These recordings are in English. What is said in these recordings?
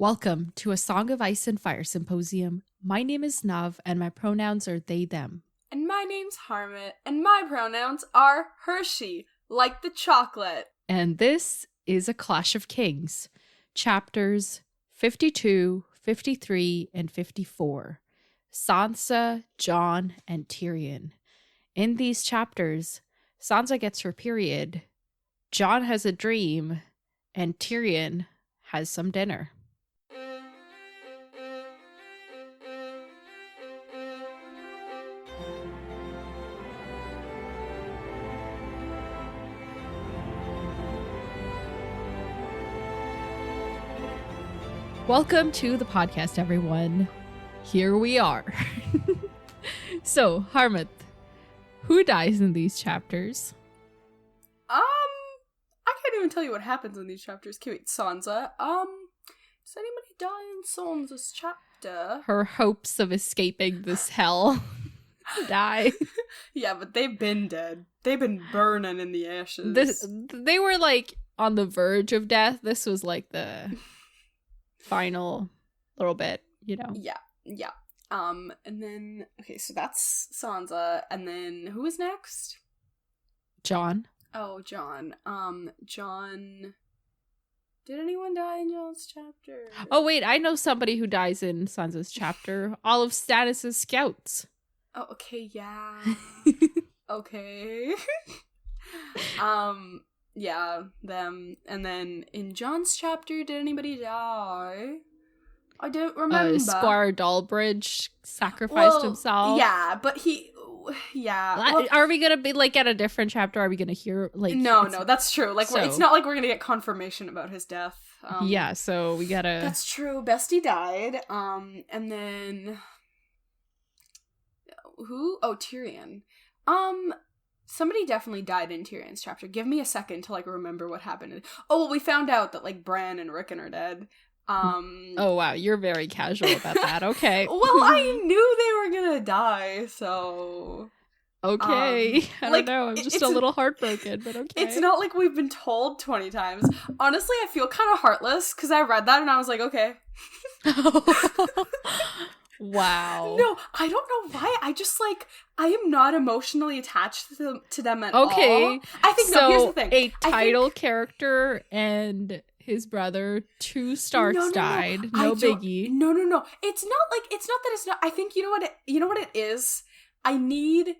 Welcome to a Song of Ice and Fire Symposium. My name is Nav, and my pronouns are they, them. And my name's Harmit, and my pronouns are Hershey, like the chocolate. And this is A Clash of Kings, chapters 52, 53, and 54. Sansa, Jon, and Tyrion. In these chapters, Sansa gets her period, Jon has a dream, and Tyrion has some dinner. Welcome to the podcast, everyone. Here we are. So, Harmit, who dies in these chapters? I can't even tell you what happens in these chapters. Okay, wait, Sansa. Does anybody die in Sansa's chapter? Her hopes of escaping this hell die. Yeah, but they've been dead. They've been burning in the ashes. They were like on the verge of death. This was like the final little bit, you know. Yeah. And then okay, so that's Sansa, and then who is next? Jon. Oh, Jon. Jon. Did anyone die in Jon's chapter? Oh wait, I know somebody who dies in Sansa's chapter. All of Stannis' scouts. Oh, okay, yeah. Okay. Yeah, them. And then in Jon's chapter, did anybody die? I don't remember. Squire Dalbridge sacrificed himself. Yeah, but yeah. Well, are we gonna be like at a different chapter? Are we gonna hear like? No, that's true. Like, it's not like we're gonna get confirmation about his death. Yeah, so we gotta. That's true. Bestie died. And then who? Oh, Tyrion. Somebody definitely died in Tyrion's chapter. Give me a second to like remember what happened. Oh, well, we found out that like Bran and Rickon are dead. Oh wow, you're very casual about that. Okay. Well, I knew they were gonna die, so okay. I don't know. I'm just a little heartbroken, but okay. It's not like we've been told 20 times. Honestly, I feel kind of heartless because I read that and I was like, okay. Wow. No, I don't know why. I just like I am not emotionally attached to them at okay. all. I think so. Here's the thing. A title character and his brother, two Starks died. No biggie. No. It's not that it's not. I think you know what it is. I need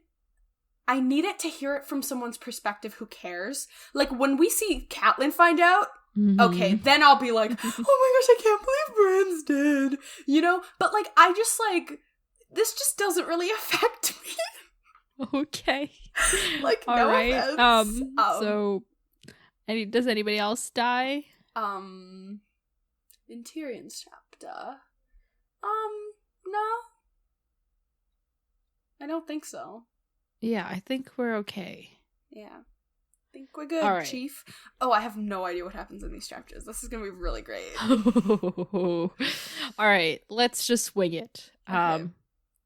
it to hear it from someone's perspective who cares. Like when we see Catelyn find out. Mm-hmm. Okay, then I'll be like, oh my gosh, I can't believe Bran's dead. You know? But like, I just like, this just doesn't really affect me. Okay. Like, all no right. offense. So, does anybody else die? In Tyrion's chapter? No. I don't think so. Yeah, I think we're okay. Yeah. I think we're good, right. Chief. Oh, I have no idea what happens in these chapters. This is gonna be really great. All right, let's just wing it. Okay.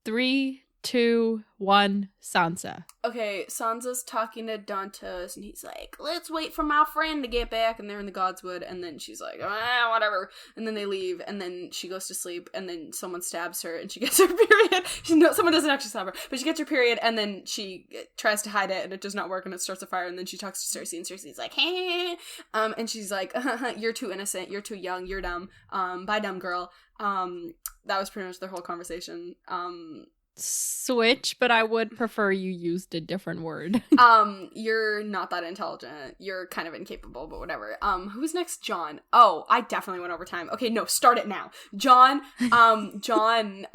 3, 2, 1, Sansa. Okay, Sansa's talking to Dantos, and he's like, let's wait for my friend to get back, and they're in the Godswood, and then she's like, whatever, and then they leave, and then she goes to sleep, and then someone stabs her, and she gets her period. Someone doesn't actually stab her, but she gets her period, and then she tries to hide it, and it does not work, and it starts a fire, and then she talks to Cersei, and Cersei's like, hey, and she's like, you're too innocent, you're too young, you're dumb, bye dumb girl. That was pretty much their whole conversation. Switch, but I would prefer you used a different word. You're not that intelligent. You're kind of incapable, but whatever. Who's next? Jon. Oh, I definitely went over time. Okay, no, start it now. Jon, Corrin,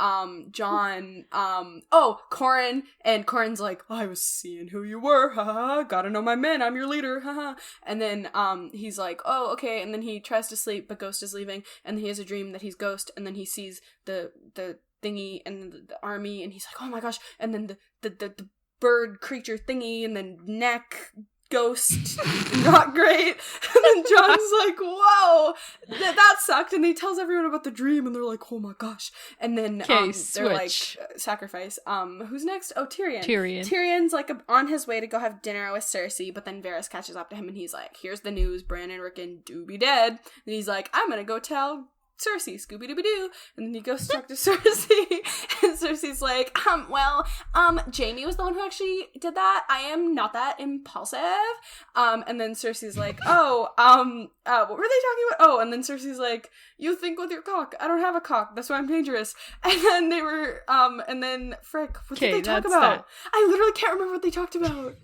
and Corrin's like, I was seeing who you were, haha, gotta know my men, I'm your leader, haha. And then, he's like, oh, okay, and then he tries to sleep, but Ghost is leaving, and he has a dream that he's Ghost, and then he sees the thingy and the army, and he's like, oh my gosh, and then the bird creature thingy, and then neck Ghost, not great. And then Jon's like, whoa, that sucked. And he tells everyone about the dream, and they're like, oh my gosh. And then they're like, sacrifice. Who's next? Oh, Tyrion. Tyrion's like on his way to go have dinner with Cersei, but then Varys catches up to him, and he's like, here's the news, Bran and Rickon do be dead. And he's like, I'm gonna go tell Cersei, Scooby-Dooby-Doo. And then he goes to talk to Cersei, and Cersei's like, Jaime was the one who actually did that. I am not that impulsive. And then Cersei's like, what were they talking about? Oh, and then Cersei's like, you think with your cock. I don't have a cock. That's why I'm dangerous. And then they were, and then, frick, what did they talk about? That. I literally can't remember what they talked about.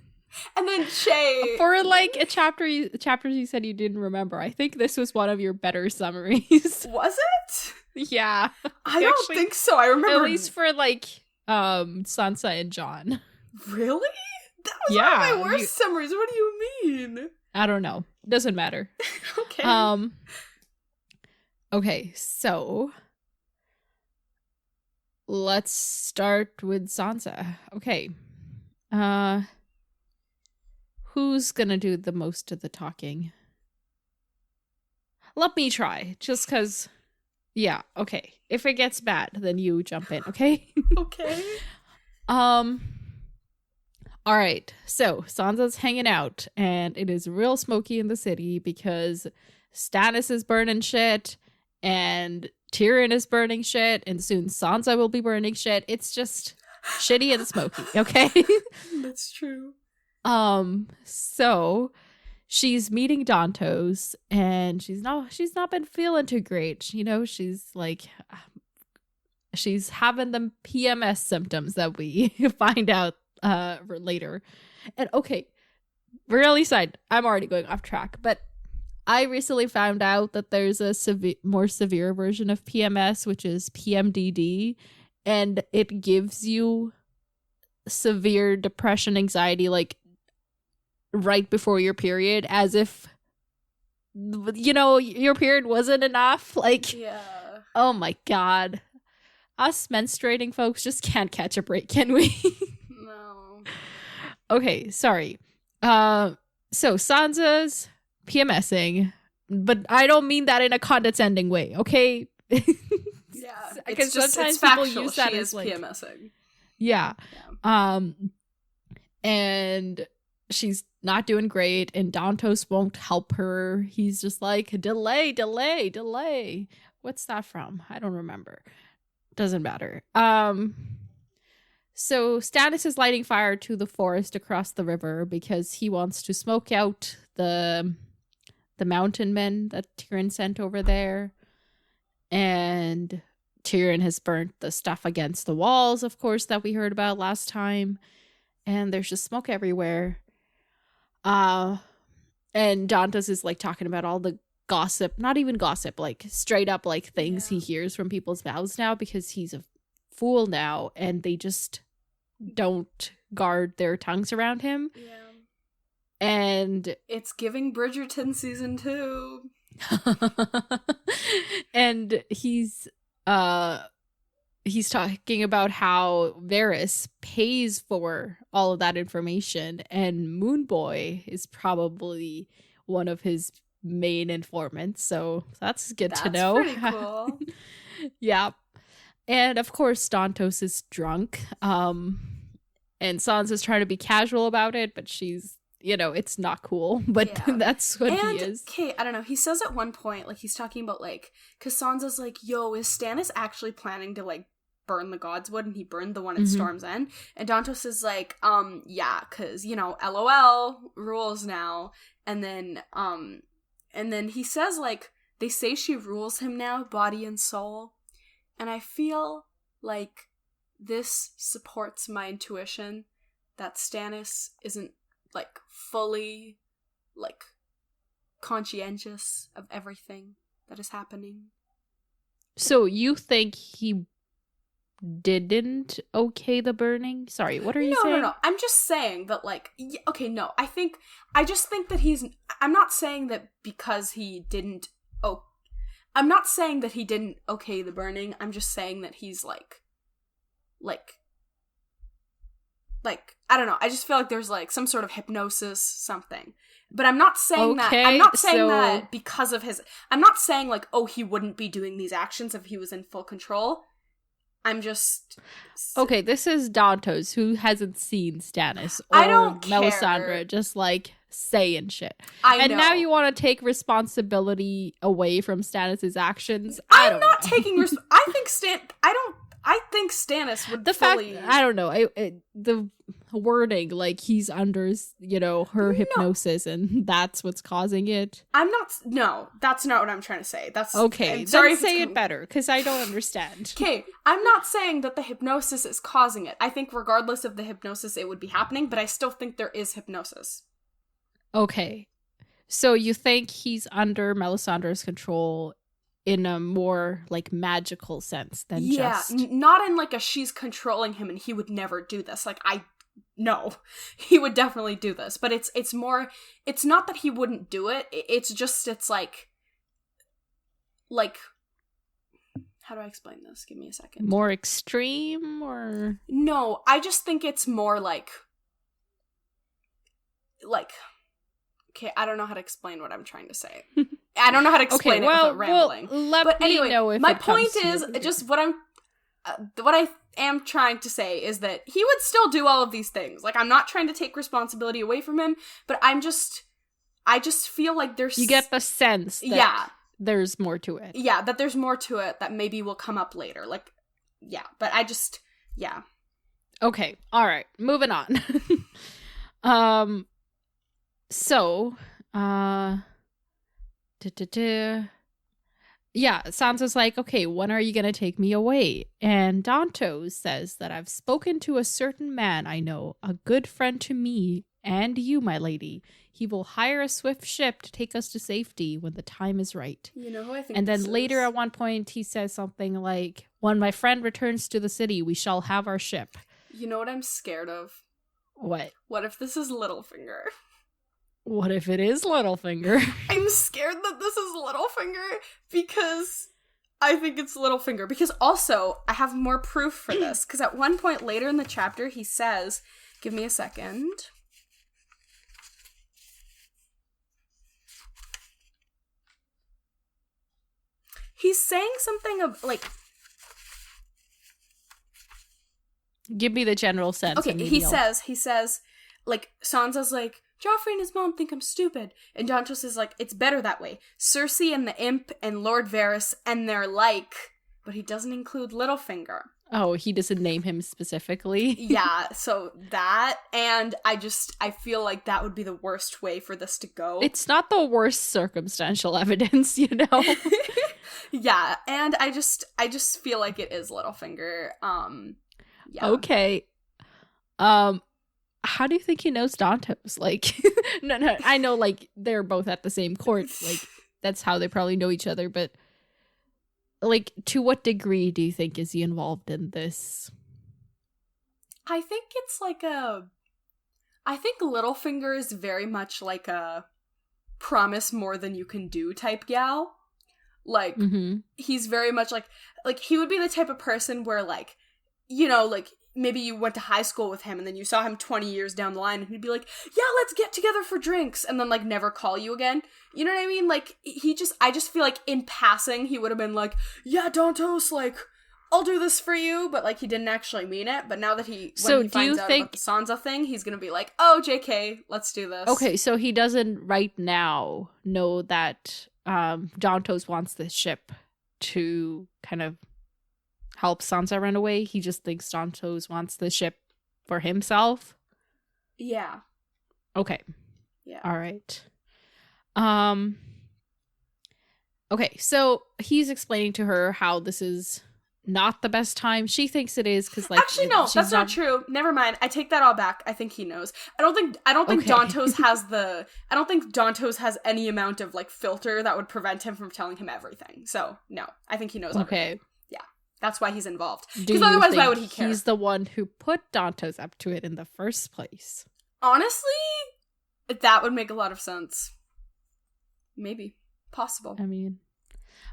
And then Shay, for like a chapters you said you didn't remember. I think this was one of your better summaries. Was it? Yeah, I don't think so. I remember at least for like Sansa and Jon. Really? That was one of my worst summaries. What do you mean? I don't know. Doesn't matter. Okay. Okay, so let's start with Sansa. Okay. Who's gonna do the most of the talking? Let me try, just because. Yeah, okay. If it gets bad, then you jump in, okay? Okay. All right. So Sansa's hanging out, and it is real smoky in the city because Stannis is burning shit, and Tyrion is burning shit, and soon Sansa will be burning shit. It's just shitty and smoky, okay? That's true. So she's meeting Dantos, and she's not been feeling too great. You know, she's having the PMS symptoms that we find out later. And okay, really side, I'm already going off track, but I recently found out that there's a more severe version of PMS, which is PMDD, and it gives you severe depression, anxiety, like right before your period, as if, you know, your period wasn't enough. Like, yeah. Oh my god. Us menstruating folks just can't catch a break, can we? No. Okay, sorry. So Sansa's PMSing, but I don't mean that in a condescending way, okay? Yeah. Because sometimes people factual. use that as like PMSing. Yeah. And she's not doing great, and Dantos won't help her. He's just like, delay. What's that from? I don't remember. Doesn't matter. So Stannis is lighting fire to the forest across the river because he wants to smoke out the mountain men that Tyrion sent over there. And Tyrion has burnt the stuff against the walls, of course, that we heard about last time. And there's just smoke everywhere. And Dantos is like talking about all the gossip, not even gossip, like straight up like things he hears from people's mouths now, because he's a fool now and they just don't guard their tongues around him. Yeah. And it's giving Bridgerton season 2. And he's talking about how Varys pays for all of that information, and Moonboy is probably one of his main informants, so that's good to know. That's pretty cool. Yeah. And of course Dantos is drunk, and Sansa's trying to be casual about it, but she's, you know, it's not cool, but that's what he is. Okay, I don't know, he says at one point, like, he's talking about, like, because Sansa's like, yo, is Stannis actually planning to, like, burn the Godswood? And he burned the one at Storm's End. And Dantos is like, yeah, because, you know, LOL rules now. And then he says, like, they say she rules him now, body and soul. And I feel like this supports my intuition that Stannis isn't, like, fully, like, conscientious of everything that is happening. So you think he didn't okay the burning? Sorry, what are you saying? No. I'm just saying that, like, okay, no. I just think that I'm not saying that because he didn't, I'm not saying that he didn't okay the burning. I'm just saying that he's, like, I don't know. I just feel like there's, like, some sort of hypnosis, something. But I'm not saying that, I'm not saying that because of his, I'm not saying, like, oh, he wouldn't be doing these actions if he was in full control. I'm just... Okay, this is Dantos, who hasn't seen Stannis or I don't Melisandre, care. just like saying shit. I And know. now you want to take responsibility away from Stannis' actions? I'm not taking I think Stannis would I don't know. The wording, like he's under, her hypnosis, and that's what's causing it. No, that's not what I'm trying to say. That's okay. I'm sorry, then say it better, because I don't understand. Okay, I'm not saying that the hypnosis is causing it. I think regardless of the hypnosis, it would be happening, but I still think there is hypnosis. Okay, so you think he's under Melisandre's control in a more like magical sense than just not in like a she's controlling him and he would never do this. Like no, he would definitely do this, but it's more, it's not that he wouldn't do it. It's just, it's like how do I explain this? Give me a second. More extreme, or no? I just think it's more like okay, I don't know how to explain what I'm trying to say. I don't know how to explain it without rambling. But anyway, know if my point is just what I am trying to say is that he would still do all of these things. Like, I'm not trying to take responsibility away from him, but I just feel like there's... You get the sense that there's more to it. Yeah, that there's more to it that maybe will come up later. Like, yeah, but I just... Yeah. Okay, all right, moving on. So, yeah, Sansa's like, okay, when are you gonna take me away? And Dantos says that I've spoken to a certain man I know, a good friend to me and you, my lady. He will hire a swift ship to take us to safety when the time is right. You know who I think. And then later at one point he says something like, when my friend returns to the city, we shall have our ship. You know what I'm scared of? What? What if this is Littlefinger? What if it is Littlefinger? I'm scared that this is Littlefinger because I think it's Littlefinger. Because also, I have more proof for this. Because at one point later in the chapter, he says, give me a second. He's saying something of, like... Give me the general sense. Okay, he says, like, Sansa's like, Joffrey and his mom think I'm stupid. And Dantos is like, it's better that way. Cersei and the Imp and Lord Varys and their like, but he doesn't include Littlefinger. Oh, he doesn't name him specifically? Yeah, so that, and I feel like that would be the worst way for this to go. It's not the worst circumstantial evidence, you know? Yeah, and I just feel like it is Littlefinger. Yeah. Okay. How do you think he knows Dantos? Like, no, I know, like, they're both at the same court. Like, that's how they probably know each other. But, like, to what degree do you think is he involved in this? I think it's like I think Littlefinger is very much like a promise more than you can do type gal. Like, he's very much like, he would be the type of person where, like, you know, like, maybe you went to high school with him and then you saw him 20 years down the line and he'd be like, yeah, let's get together for drinks, and then, like, never call you again. You know what I mean? Like, I just feel like in passing he would have been like, yeah, Dantos, like, I'll do this for you, but, like, he didn't actually mean it. But now that when he finds out about the Sansa thing, he's gonna be like, oh, JK, let's do this. Okay, so he doesn't right now know that Dantos wants this ship to kind of help Sansa run away. He just thinks Dantos wants the ship for himself. Yeah. Okay. Yeah. All right. Okay, so he's explaining to her how this is not the best time. She thinks it is because, like, actually, no, that's not true. Never mind. I take that all back. I think he knows. I don't think Okay. Dantos has I don't think Dantos has any amount of, like, filter that would prevent him from telling him everything. So no, I think he knows everything. Okay. Yeah, that's why he's involved. Because otherwise, why would he care? He's the one who put Dantos up to it in the first place. Honestly, that would make a lot of sense. Maybe. Possible. I mean,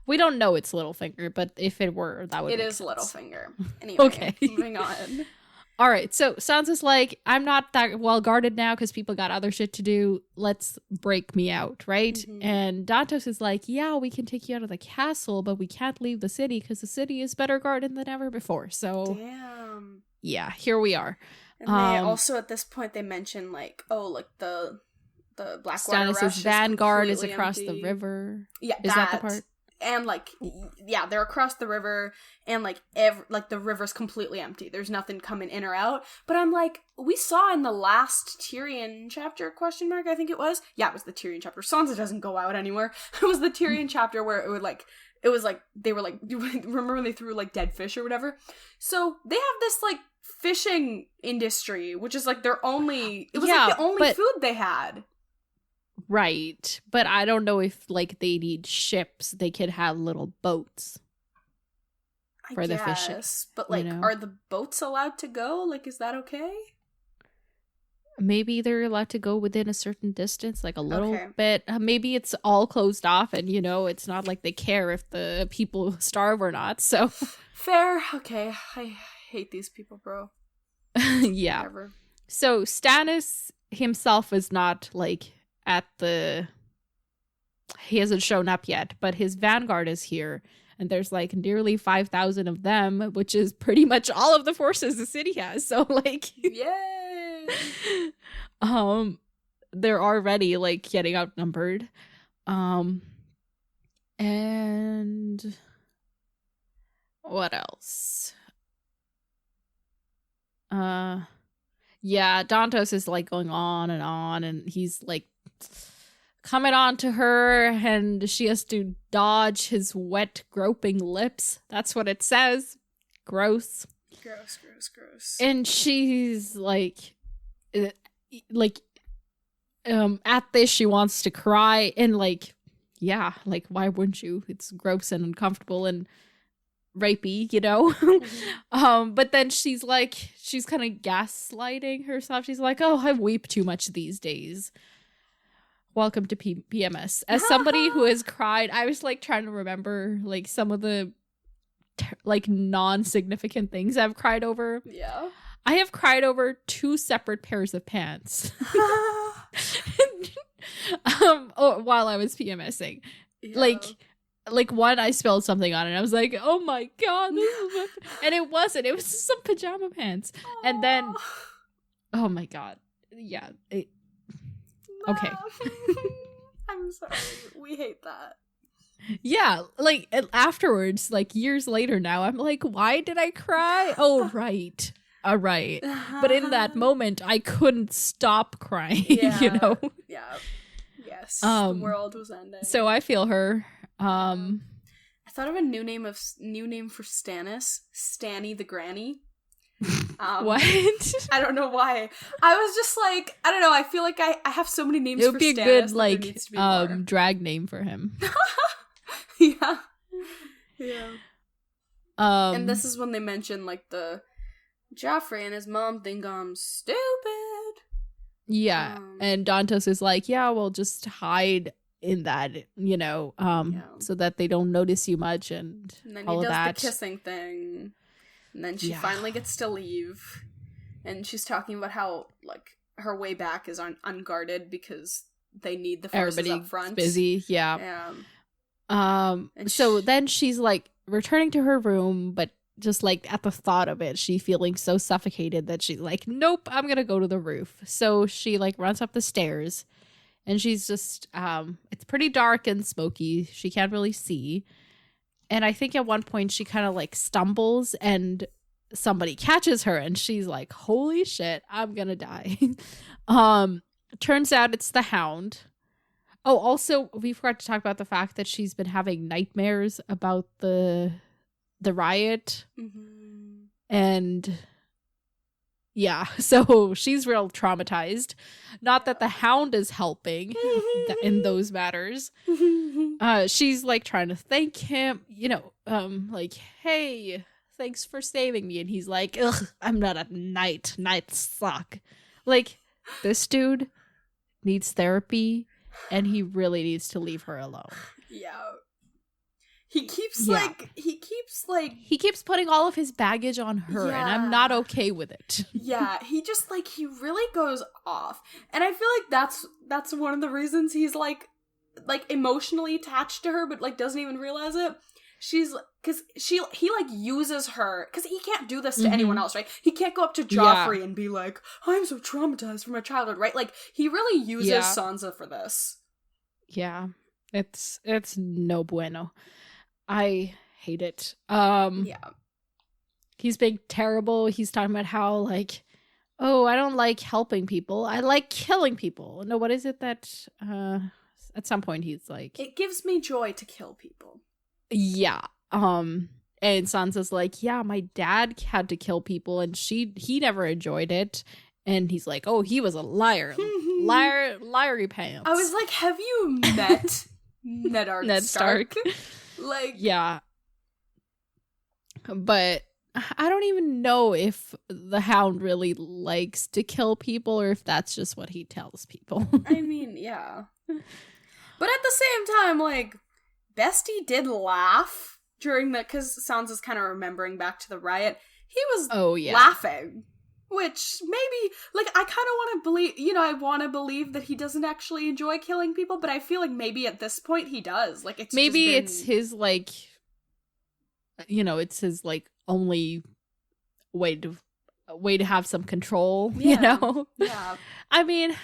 we don't know it's Littlefinger, but if it were, that would It make is sense. Littlefinger. Anyway, Okay. moving on. All right, so Sansa's like, I'm not that well guarded now because people got other shit to do. Let's break me out, right? Mm-hmm. And Dantos is like, yeah, we can take you out of the castle, but we can't leave the city because the city is better guarded than ever before. So, Damn. yeah, here we are. And they also, at this point, they mention, like, oh, like, the Blackwater Rush Stannis' vanguard is completely across empty. the river. Yeah, is that the part? And, like, yeah, they're across the river, and, like, the river's completely empty. There's nothing coming in or out. But I'm like, we saw in the last Tyrion chapter, I think it was. Yeah, it was the Tyrion chapter. Sansa doesn't go out anywhere. It was the Tyrion chapter where it was like, they were, like, remember when they threw, like, dead fish or whatever? So, they have this, like, fishing industry, which is, like, it was, like, the only food they had. Right, but I don't know if, like, they need ships. They could have little boats for the fishing. But, like, are the boats allowed to go? Like, is that okay? Maybe they're allowed to go within a certain distance, like a little bit. Maybe it's all closed off and, it's not like they care if the people starve or not, so. Fair. Okay. I hate these people, bro. Yeah. Whatever. So Stannis himself is not, like, he hasn't shown up yet, but his vanguard is here, and there's like nearly 5,000 of them, which is pretty much all of the forces the city has. So, like, yay! They're already, like, getting outnumbered. And what else? Yeah, Dantos is, like, going on, and he's, like, coming on to her, and she has to dodge his wet, groping lips. That's what it says. Gross. Gross. And she's, like, at this, she wants to cry, and, like, yeah, like, why wouldn't you? It's gross and uncomfortable and rapey, Mm-hmm. But then she's kind of gaslighting herself. She's like, oh, I weep too much these days. Welcome to PMS. As somebody who has cried, I was, like, trying to remember, like, some of the like, non-significant things I've cried over. Yeah. I have cried over 2 separate pairs of pants. While I was PMSing. Yeah. Like one, I spilled something on it, and I was like, oh my god, this is and it wasn't. It was just some pajama pants. Aww. And then, oh my god. Yeah. Okay. I'm sorry. We hate that. Yeah, like, afterwards, like, years later now, I'm like, why did I cry? Oh, right. All right. But in that moment, I couldn't stop crying, Yeah. Yeah. Yes. The world was ending. So I feel her. I thought of a new name for Stannis. Stanny the Granny. What? I don't know why. I was just like, I don't know. I feel like I have so many names for Stannis. It would be a good, like, drag name for him. Yeah. And this is when they mention, like, the Joffrey and his mom think I'm stupid. Yeah. And Dantos is like, yeah, we'll just hide in that, so that they don't notice you much, and then all he of does that. The kissing thing. And then she finally gets to leave. And she's talking about how, like, her way back is unguarded because they need the forces up front. Busy, yeah. So then she's, like, returning to her room, but just, like, at the thought of it, she feeling so suffocated that she's like, nope, I'm gonna go to the roof. So she, like, runs up the stairs, and she's just, it's pretty dark and smoky. She can't really see. And I think at one point she kind of, like, stumbles, and somebody catches her, and she's like, holy shit, I'm gonna die. Turns out it's the Hound. Oh, also, we forgot to talk about the fact that she's been having nightmares about the riot. Mm-hmm. And yeah, so she's real traumatized. Not that the Hound is helping in those matters. She's, like, trying to thank him, like, hey, thanks for saving me. And he's like, ugh, I'm not a knight. Knights suck. Like, this dude needs therapy, and he really needs to leave her alone. Yeah. He keeps Yeah. he keeps putting all of his baggage on her, and I'm not okay with it. Yeah, he just he really goes off. And I feel like that's one of the reasons he's like emotionally attached to her, but doesn't even realize it. She's because he uses her because he can't do this to anyone else, right? He can't go up to Joffrey and be like, I'm so traumatized from my childhood, right? He really uses Sansa for this. Yeah, it's no bueno. I hate it. He's being terrible. He's talking about how oh, I don't like helping people. I like killing people. No, what is it that at some point he's like, it gives me joy to kill people. Yeah. And Sansa's like, yeah, my dad had to kill people and he never enjoyed it. And he's like, oh, he was a liar. Liary pants. I was like, have you met Ned Stark? Yeah. But I don't even know if the Hound really likes to kill people or if that's just what he tells people. I mean, yeah. But at the same time, Bestie did laugh during because Sansa's kind of remembering back to the riot. He was laughing. Which maybe, I kind of want to believe, I want to believe that he doesn't actually enjoy killing people, but I feel like maybe at this point he does. It's maybe it's his, it's his, only way to have some control, Yeah. I mean,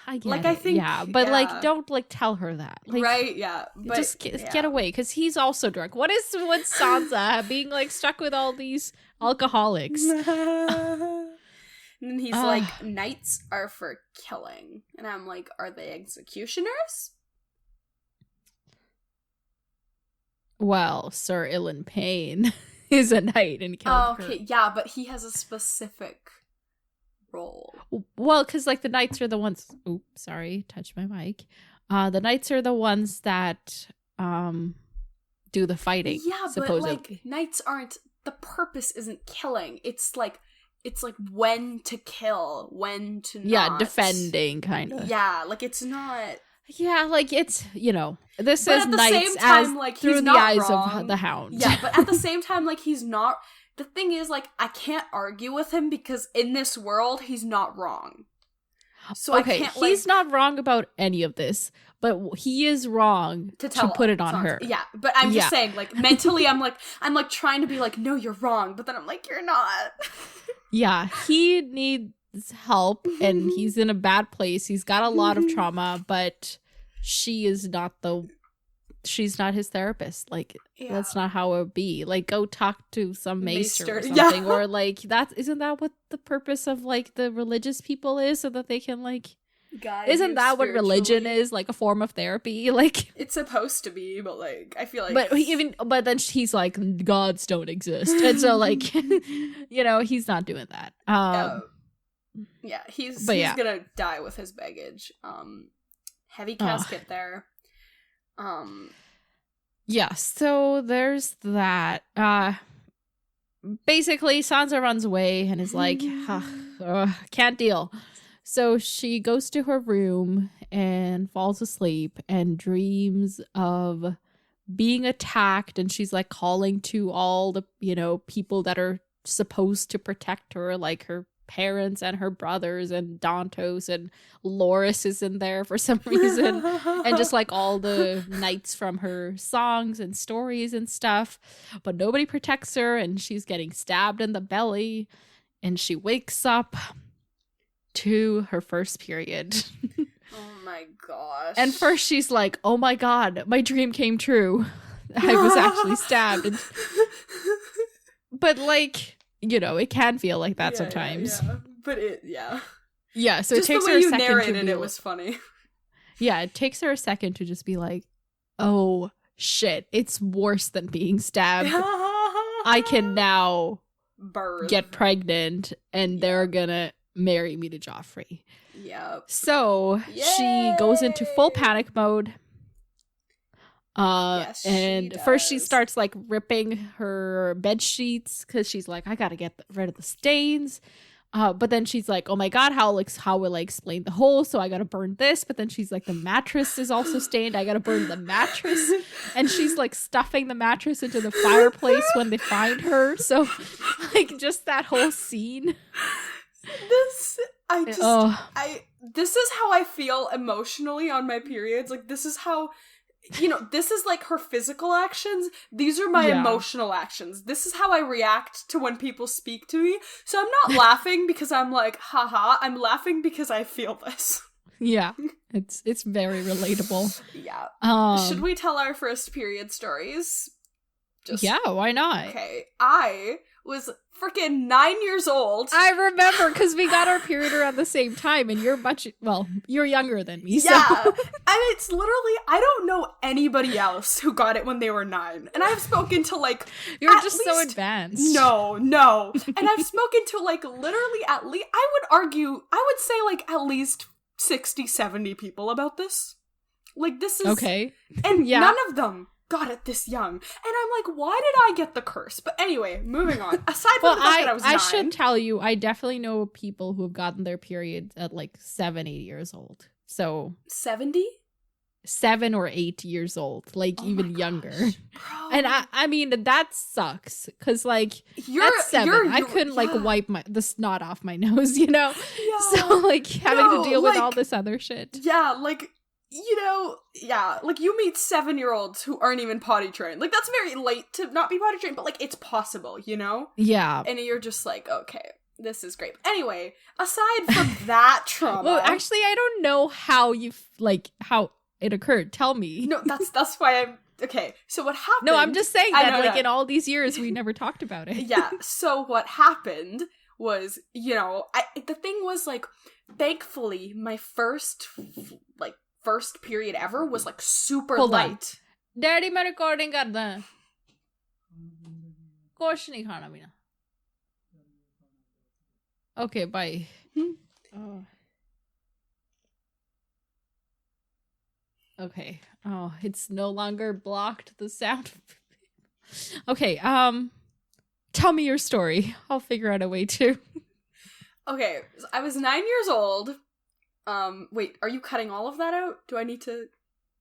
I get it. I think, but, don't, tell her that. Right, yeah. But, just get away, because he's also drunk. What is with Sansa being, stuck with all these alcoholics? And he's like, knights are for killing. And I'm like, are they executioners? Well, Sir Ilan Payne is a knight and killed her. Yeah, but he has a specific role. Well, because, the knights are the ones... Oops, sorry, touched my mic. The knights are the ones that do the fighting, supposedly. But, knights aren't... The purpose isn't killing. It's when to kill, when to not. Yeah, defending, kind of. Yeah, it's not... Yeah, it's, this but is at the knights same time, as through the eyes wrong. Of the Hound. Yeah, but at the same time, he's not... The thing is, I can't argue with him because in this world, he's not wrong. So okay, I can't, he's not wrong about any of this, but he is wrong to put it on her. Yeah, but I'm just saying, mentally, I'm trying to be no, you're wrong, but then I'm like, you're not. Yeah, he needs help, and he's in a bad place. He's got a lot of trauma, but she's not his therapist. That's not how it would be. Go talk to some maester or something, or isn't that what the purpose of the religious people is, so that they can guide isn't that what religion is, a form of therapy? It's supposed to be, but I feel but then he's like, gods don't exist, and so he's not doing that. Yeah, he's gonna die with his baggage. Heavy casket there. Yeah, so there's that. Basically, Sansa runs away and is like, can't deal. So she goes to her room and falls asleep and dreams of being attacked, and she's calling to all the, people that are supposed to protect her, her parents and her brothers, and Dantos and Loras is in there for some reason, and just all the knights from her songs and stories and stuff, but nobody protects her, and she's getting stabbed in the belly, and she wakes up to her first period. Oh my gosh. And first she's like, oh my god, my dream came true. I was actually stabbed. But it can feel like that sometimes. Yeah. But yeah, so just it takes the way her a you second narrated to be, it was funny. Yeah, it takes her a second to just be like, oh shit, it's worse than being stabbed. I can now get pregnant, and they're gonna marry me to Joffrey. Yep. So she goes into full panic mode. And first she starts ripping her bed sheets because she's like, I gotta get rid of the stains. But then she's like, oh my God, how will I explain the hole? So I gotta burn this. But then she's like, the mattress is also stained. I gotta burn the mattress. And she's like stuffing the mattress into the fireplace when they find her. So like just that whole scene. This is how I feel emotionally on my periods. Like, this is how, this is like her physical actions. These are my emotional actions. This is how I react to when people speak to me. So I'm not laughing because I'm like, haha. I'm laughing because I feel this. Yeah. It's very relatable. Yeah. Should we tell our first period stories? Yeah, why not? Okay. I was freaking 9 years old. I remember, because we got our period around the same time, and you're younger than me. Yeah. So. And it's literally, I don't know anybody else who got it when they were 9. And I've spoken to like... You're just so advanced. No. And I've spoken to like literally I would say like at least 60, 70 people about this. Like, this is... Okay. And none of them got it this young. And I'm like, why did I get the curse? But anyway, moving on. Aside from the fact that I was 9. I should tell you, I definitely know people who have gotten their period at like 7, 8 years old. So 70? 7 or 8 years old, like even younger. Bro. And I mean, that sucks. Cause like at 7, I couldn't like wipe the snot off my nose, Yeah. So like having to deal with all this other shit. Yeah, like like you meet 7-year-olds who aren't even potty trained. Like, that's very late to not be potty trained, but like it's possible, Yeah. And you're just like, okay, this is great. Anyway, aside from that trauma. Well, actually, I don't know how how it occurred. Tell me. No, that's why I'm okay. So what happened? No, I'm just saying that in all these years we never talked about it. Yeah. So what happened was, the thing was like, thankfully, my first period ever was like super light. Daddy, मैं recording कर रहा कुछ नहीं खाना पीना. Okay, bye. Oh. Okay. Oh, it's no longer blocked the sound. Okay, tell me your story. I'll figure out a way to. Okay, so I was 9 years old. Wait, are you cutting all of that out? Do I need to?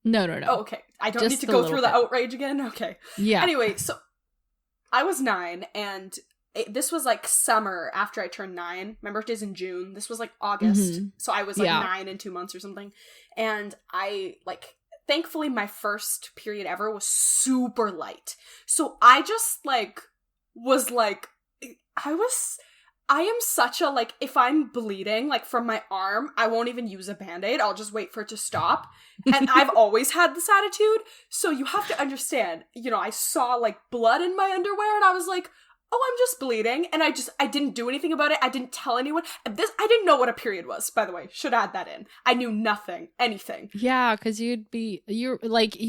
No. Oh, okay. I don't need to go through the outrage again? Okay. Yeah. Anyway, so I was 9, and this was like summer after I turned 9. My birthday's in June. This was like August. Mm-hmm. So I was like 9 in 2 months or something. And I thankfully my first period ever was super light. So I just was like, I am such a, if I'm bleeding, from my arm, I won't even use a Band-Aid. I'll just wait for it to stop. And I've always had this attitude. So you have to understand, I saw, blood in my underwear, and I was like, oh, I'm just bleeding. And I didn't do anything about it. I didn't tell anyone. I didn't know what a period was, by the way. Should add that in. I knew anything. Yeah, because you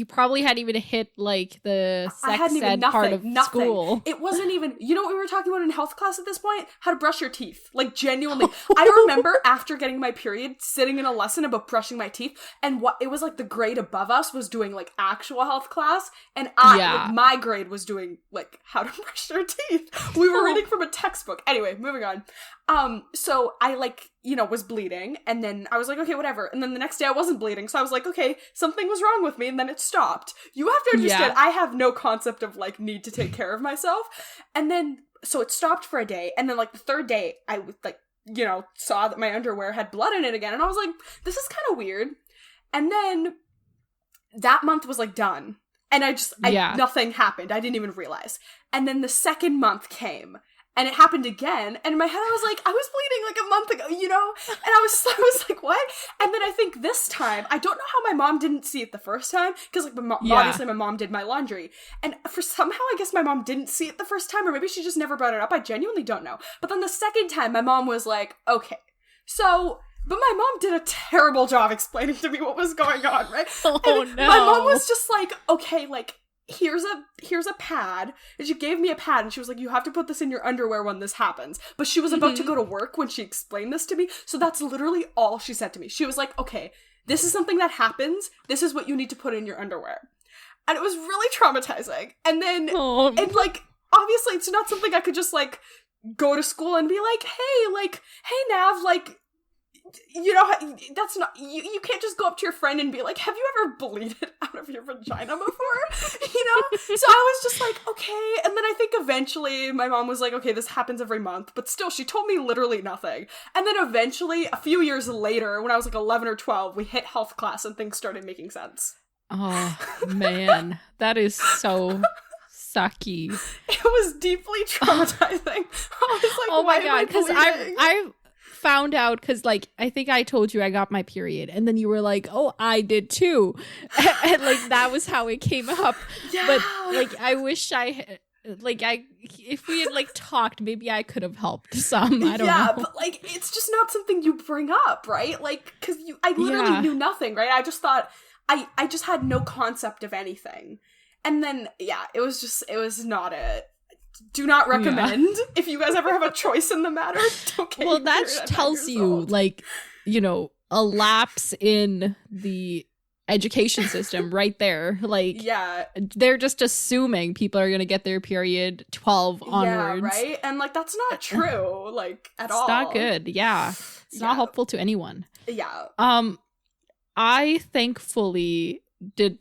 probably hadn't even hit, the sex ed part of school. It wasn't even, what we were talking about in health class at this point? How to brush your teeth. Genuinely. I remember after getting my period, sitting in a lesson about brushing my teeth, and it was the grade above us was doing, actual health class, and my grade was doing, how to brush your teeth. We were reading from a textbook. Anyway, moving on. So I was bleeding, and then I was like, okay, whatever. And then the next day I wasn't bleeding, so I was like, okay, something was wrong with me, and then it stopped. You have to understand, I have no concept of need to take care of myself. And then, so it stopped for a day, and then the third day I was saw that my underwear had blood in it again, and I was like, this is kind of weird. And then that month was done. And nothing happened. I didn't even realize. And then the second month came, and it happened again. And in my head, I was like, I was bleeding a month ago, And I was like, what? And then I think this time, I don't know how my mom didn't see it the first time, because obviously my mom did my laundry. And somehow, I guess my mom didn't see it the first time, or maybe she just never brought it up. I genuinely don't know. But then the second time, my mom was like, okay, so... But my mom did a terrible job explaining to me what was going on, right? Oh, and no. My mom was just like, okay, here's a pad. And she gave me a pad, and she was like, you have to put this in your underwear when this happens. But she was about to go to work when she explained this to me, so that's literally all she said to me. She was like, okay, this is something that happens. This is what you need to put in your underwear. And it was really traumatizing. And then, obviously it's not something I could just, go to school and be like, hey Nav, like, you know, that's not, you can't just go up to your friend and be like, have you ever bleeded out of your vagina before? You know? So I was just like, okay. And then I think eventually my mom was like, okay, this happens every month, but still, she told me literally nothing. And then eventually, a few years later, when I was like 11 or 12, we hit health class and things started making sense. Oh, man. That is so sucky. It was deeply traumatizing. I was like, oh my why God, because I I found out, because like I think I told you I got my period, and then you were like, oh, I did too. And like that was how it came up. Yeah. But like I wish if we had like talked, maybe I could have helped some. I don't know. Yeah, but like it's just not something you bring up, right? Like, because I literally knew nothing, right? I just thought I just had no concept of anything. And then it was not it. Do not recommend. If you guys ever have a choice in the matter, don't get well, that tells you, like, you know, a lapse in the education system right there. Like, they're just assuming people are gonna get their period 12 onwards. Yeah, right? And like that's not true, like, at all. It's not good. Yeah. It's not helpful to anyone. Yeah. I thankfully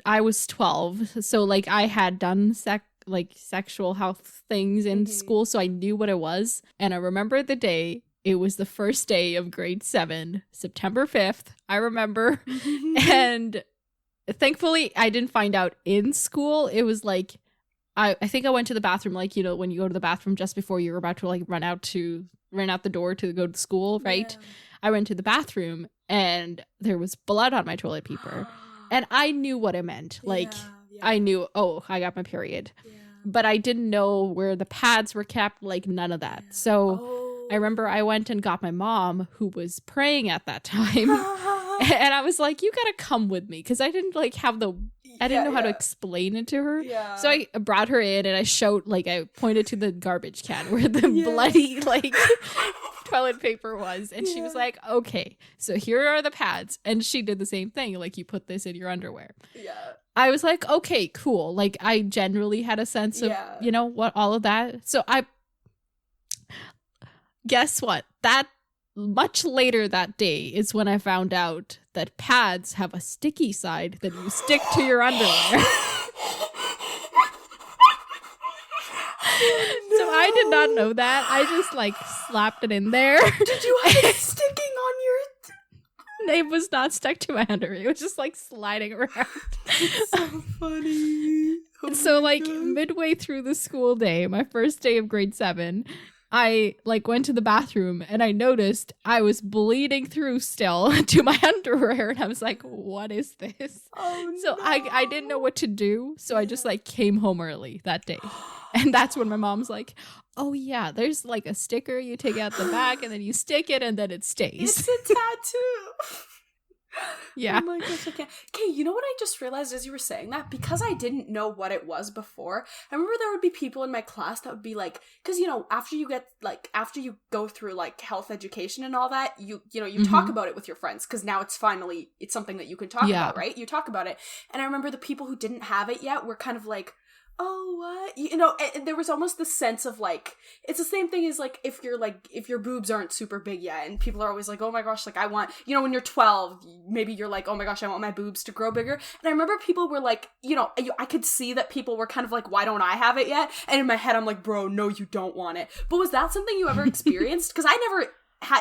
I was 12, so like I had done sexual health things in school, so I knew what it was. And I remember the day. It was the first day of grade 7, September 5th. I remember. And thankfully, I didn't find out in school. It was like, I think I went to the bathroom, like, you know, when you go to the bathroom just before you're about to like run out the door to go to school, right? Yeah. I went to the bathroom and there was blood on my toilet paper. And I knew what it meant. Like, I knew, oh, I got my period. Yeah. But I didn't know where the pads were kept, like none of that. So I remember I went and got my mom, who was praying at that time. And I was like, you gotta come with me. Because I didn't like have I didn't know how to explain it to her. Yeah. So I brought her in and I pointed to the garbage can where the bloody, like, toilet paper was. And she was like, okay, so here are the pads. And she did the same thing. Like, you put this in your underwear. Yeah. I was like, okay, cool. Like, I generally had a sense of, you know, what all of that. So guess what? That much later that day is when I found out that pads have a sticky side that you stick to your underwear. So I did not know that. I just like slapped it in there. Did you have it sticking on your... It was not stuck to my underwear. It was just like sliding around. It's so funny. So like midway through the school day, my first day of grade 7, I like went to the bathroom and I noticed I was bleeding through still to my underwear, and I was like, what is this? Oh, so no. I didn't know what to do, so I just like came home early that day. And that's when my mom's like, oh yeah, there's like a sticker you take out the back and then you stick it and then it stays. It's a tattoo. Yeah. Oh my gosh, I can't. Okay, you know what I just realized as you were saying that? Because I didn't know what it was before, I remember there would be people in my class that would be like, because, you know, after you go through like health education and all that, you talk about it with your friends, because now it's something that you can talk about, right? You talk about it. And I remember the people who didn't have it yet were kind of like, oh, what? You know, and there was almost this sense of like, it's the same thing as like if your boobs aren't super big yet, and people are always like, oh my gosh, like I want, you know, when you're 12, maybe you're like, oh my gosh, I want my boobs to grow bigger. And I remember people were like, you know, I could see that people were kind of like, why don't I have it yet? And in my head, I'm like, bro, no, you don't want it. But was that something you ever experienced? Because I never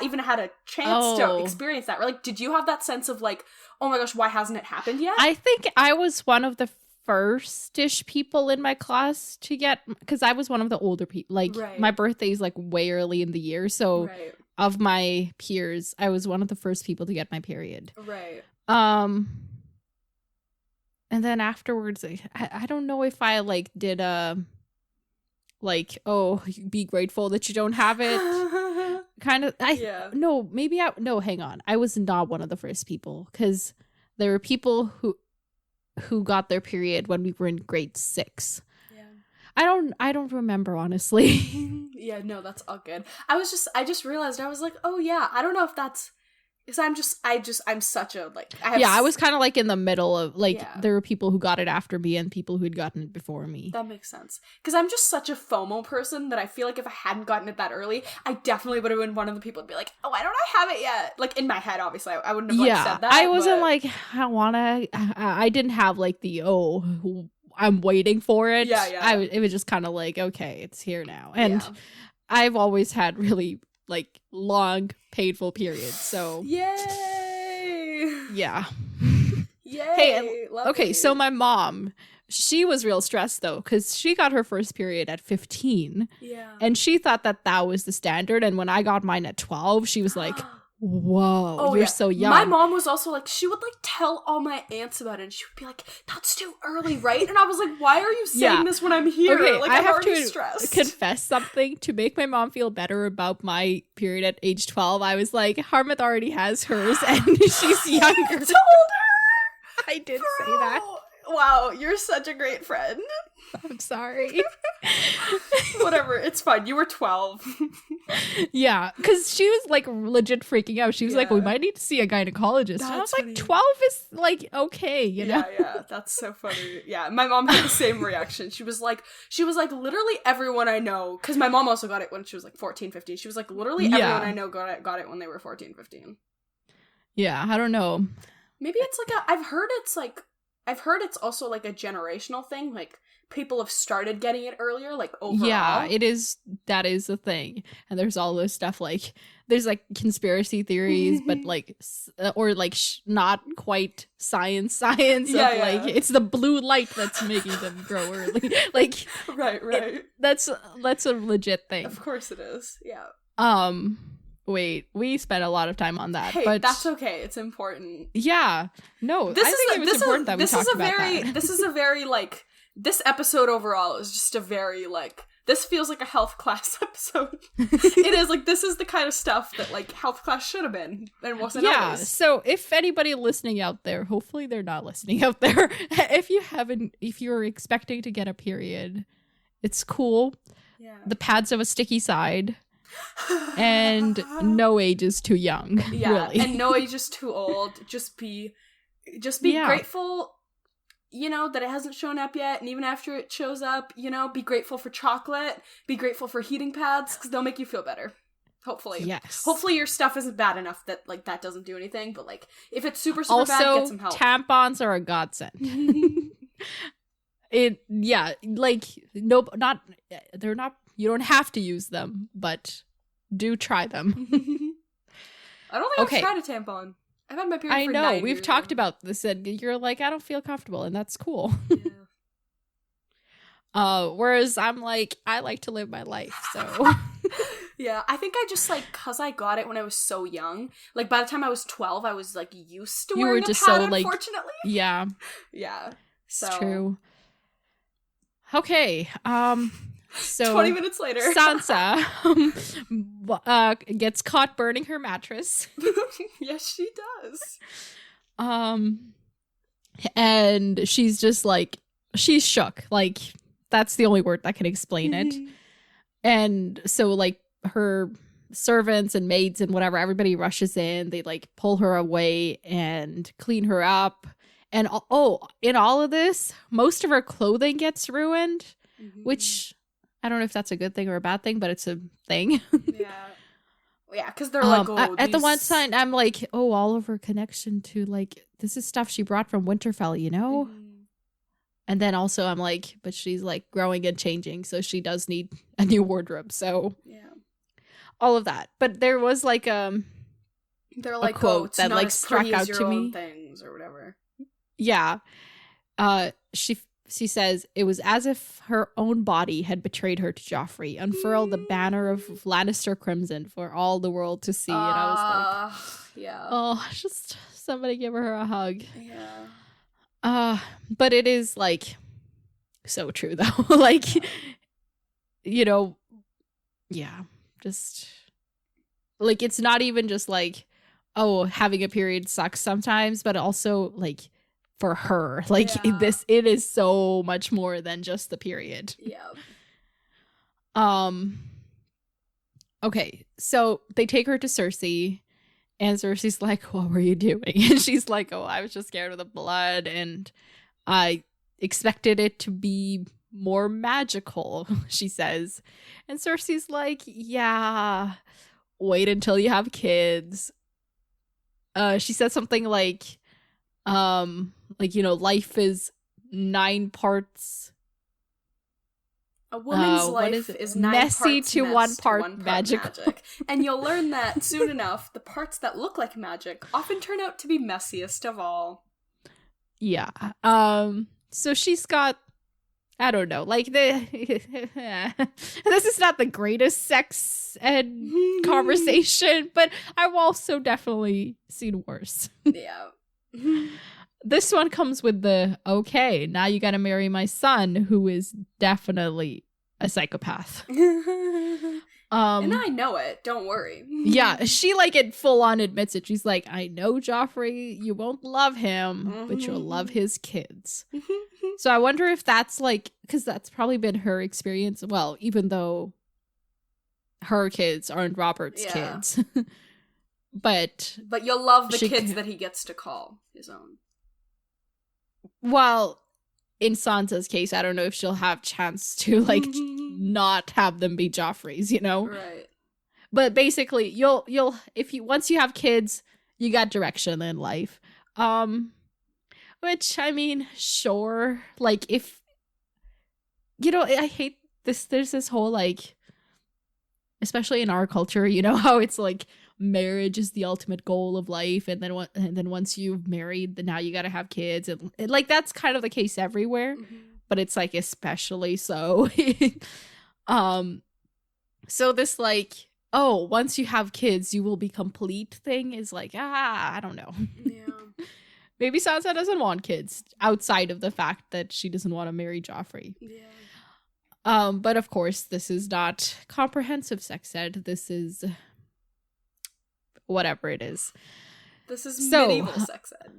even had a chance to experience that. Or like, did you have that sense of like, oh my gosh, why hasn't it happened yet? I think I was one of the first-ish people in my class to get, because I was one of the older people. Like, my birthday is like way early in the year, so of my peers, I was one of the first people to get my period. Right. And then afterwards, I don't know if I like did like, oh, be grateful that you don't have it. Kind of. No, hang on. I was not one of the first people, because there were people who got their period when we were in grade 6. Yeah. I don't remember, honestly. Yeah, no, that's all good. I just realized, I was like, oh yeah, I don't know if that's Because I'm such a, like, I was kind of like in the middle of, like, Yeah. there were people who got it after me and people who'd gotten it before me. That makes sense. Because I'm just such a FOMO person that I feel like if I hadn't gotten it that early, I definitely would have been one of the people to be like, oh, why don't I have it yet? Like, in my head, obviously, I wouldn't have, like, said that. I wasn't like, I didn't have, like, the, I'm waiting for it. Yeah. It was just kind of like, okay, it's here now. And I've always had really, like, long, painful periods, so. Yay! Yeah. Yay! Hey, Love okay, it. so my mom, she was real stressed, though, because she got her first period at 15. Yeah. And she thought that was the standard. And when I got mine at 12, she was like, whoa, you're so young. My mom was also like, she would, like, tell all my aunts about it, and she would be like, that's too early, right? And I was like, why are you saying this when I'm here? Okay, like, I I'm have already to stressed. confess something to make my mom feel better about my period at age 12. I was like, Harmouth already has hers and she's younger. I told her! I did say that. Wow, you're such a great friend. I'm sorry. Whatever, it's fine. You were 12. Yeah, because she was, like, legit freaking out. She was like, we might need to see a gynecologist. And I was like, 12 is, like, okay, you know? Yeah, that's so funny. Yeah, my mom had the same reaction. She was like, literally everyone I know, because my mom also got it when she was, like, 14, 15. She was like, literally everyone I know got it when they were 14, 15. Yeah, I don't know. Maybe it's like I've heard it's also, like, a generational thing, like, people have started getting it earlier, like, overall. Yeah, that is a thing. And there's all this stuff, like, there's, like, conspiracy theories, but, like, or, like, not quite science like, it's the blue light that's making them grow early. Like, right. That's a legit thing. Of course it is, yeah. Wait, we spent a lot of time on that, hey, but that's okay. It's important. Yeah, no, I think it was important that we talked about that. This is a very, like, this episode overall is just a very, like, this feels like a health class episode. It is, like, this is the kind of stuff that, like, health class should have been and wasn't always. Yeah, so if anybody listening out there, hopefully they're not listening out there, if you're expecting to get a period, it's cool. Yeah. The pads have a sticky side. And no age is too young. Yeah, really. And no age is too old. Just be grateful, you know, that it hasn't shown up yet. And even after it shows up, you know, be grateful for chocolate. Be grateful for heating pads, because they'll make you feel better. Hopefully. Yes. Hopefully your stuff isn't bad enough that, like, that doesn't do anything. But, like, if it's super bad, get some help. Tampons are a godsend. They're not. You don't have to use them, but do try them. I don't think I've tried a tampon. I've had my period for 9 years. I know, we've talked about this, and you're like, I don't feel comfortable, and that's cool. Yeah. Whereas I'm like, I like to live my life, so. Yeah, I think I just, like, because I got it when I was so young, like, by the time I was 12, I was, like, used to wearing a pad, unfortunately. Yeah. Yeah. So. It's true. Okay, so 20 minutes later, Sansa gets caught burning her mattress. Yes, she does. And she's just like, she's shook. Like, that's the only word that can explain it. And so, like, her servants and maids and whatever, everybody rushes in. They, like, pull her away and clean her up. And in all of this, most of her clothing gets ruined, which I don't know if that's a good thing or a bad thing, but it's a thing. Yeah, because they're like, at the one time, I'm like, all of her connection to, like, this is stuff she brought from Winterfell, you know? And then also I'm like, but she's, like, growing and changing, so she does need a new wardrobe. So all of that. But there was, like, they're like, a quote that, like, struck out to me. Things or whatever. Yeah. She says, it was as if her own body had betrayed her to Joffrey, unfurled the banner of Lannister Crimson for all the world to see. And I was like, just somebody give her a hug. Yeah. But it is, like, so true, though. Like, you know, just, like, it's not even just, like, having a period sucks sometimes, but also, like, for her, like, it is so much more than just the period. Okay, so they take her to Cersei, And Cersei's like, what were you doing? And she's like, oh, I was just scared of the blood, and I expected it to be more magical, she says. And Cersei's like, yeah, wait until you have kids. She said something like, life is 9 parts. A woman's life is 9 messy parts to mess 1 part, to 1 part magical. And you'll learn that soon enough, the parts that look like magic often turn out to be messiest of all. Yeah. So she's got, I don't know, like this is not the greatest sex ed conversation, but I've also definitely seen worse. Yeah. This one comes with the, okay, now you gotta marry my son, who is definitely a psychopath. And I know it, don't worry. Yeah, she like it full on admits it. She's like, I know Joffrey, you won't love him, but you'll love his kids. So I wonder if that's like, because that's probably been her experience. Well, even though her kids aren't Robert's kids. But you'll love the kids that he gets to call his own. Well, in Sansa's case, I don't know if she'll have chance to like not have them be Joffreys, you know? Right. But basically, you'll once you have kids, you got direction in life. Which, I mean, sure. Like, if I hate this. There's this whole like, especially in our culture, you know how it's like marriage is the ultimate goal of life, and then once you've married, then now you got to have kids, and like that's kind of the case everywhere, but it's like especially so. So this like, oh, once you have kids, you will be complete thing is like, I don't know. Yeah. Maybe Sansa doesn't want kids outside of the fact that she doesn't want to marry Joffrey. Yeah. But of course, this is not comprehensive sex ed. This is whatever it is. This is medieval sex ed.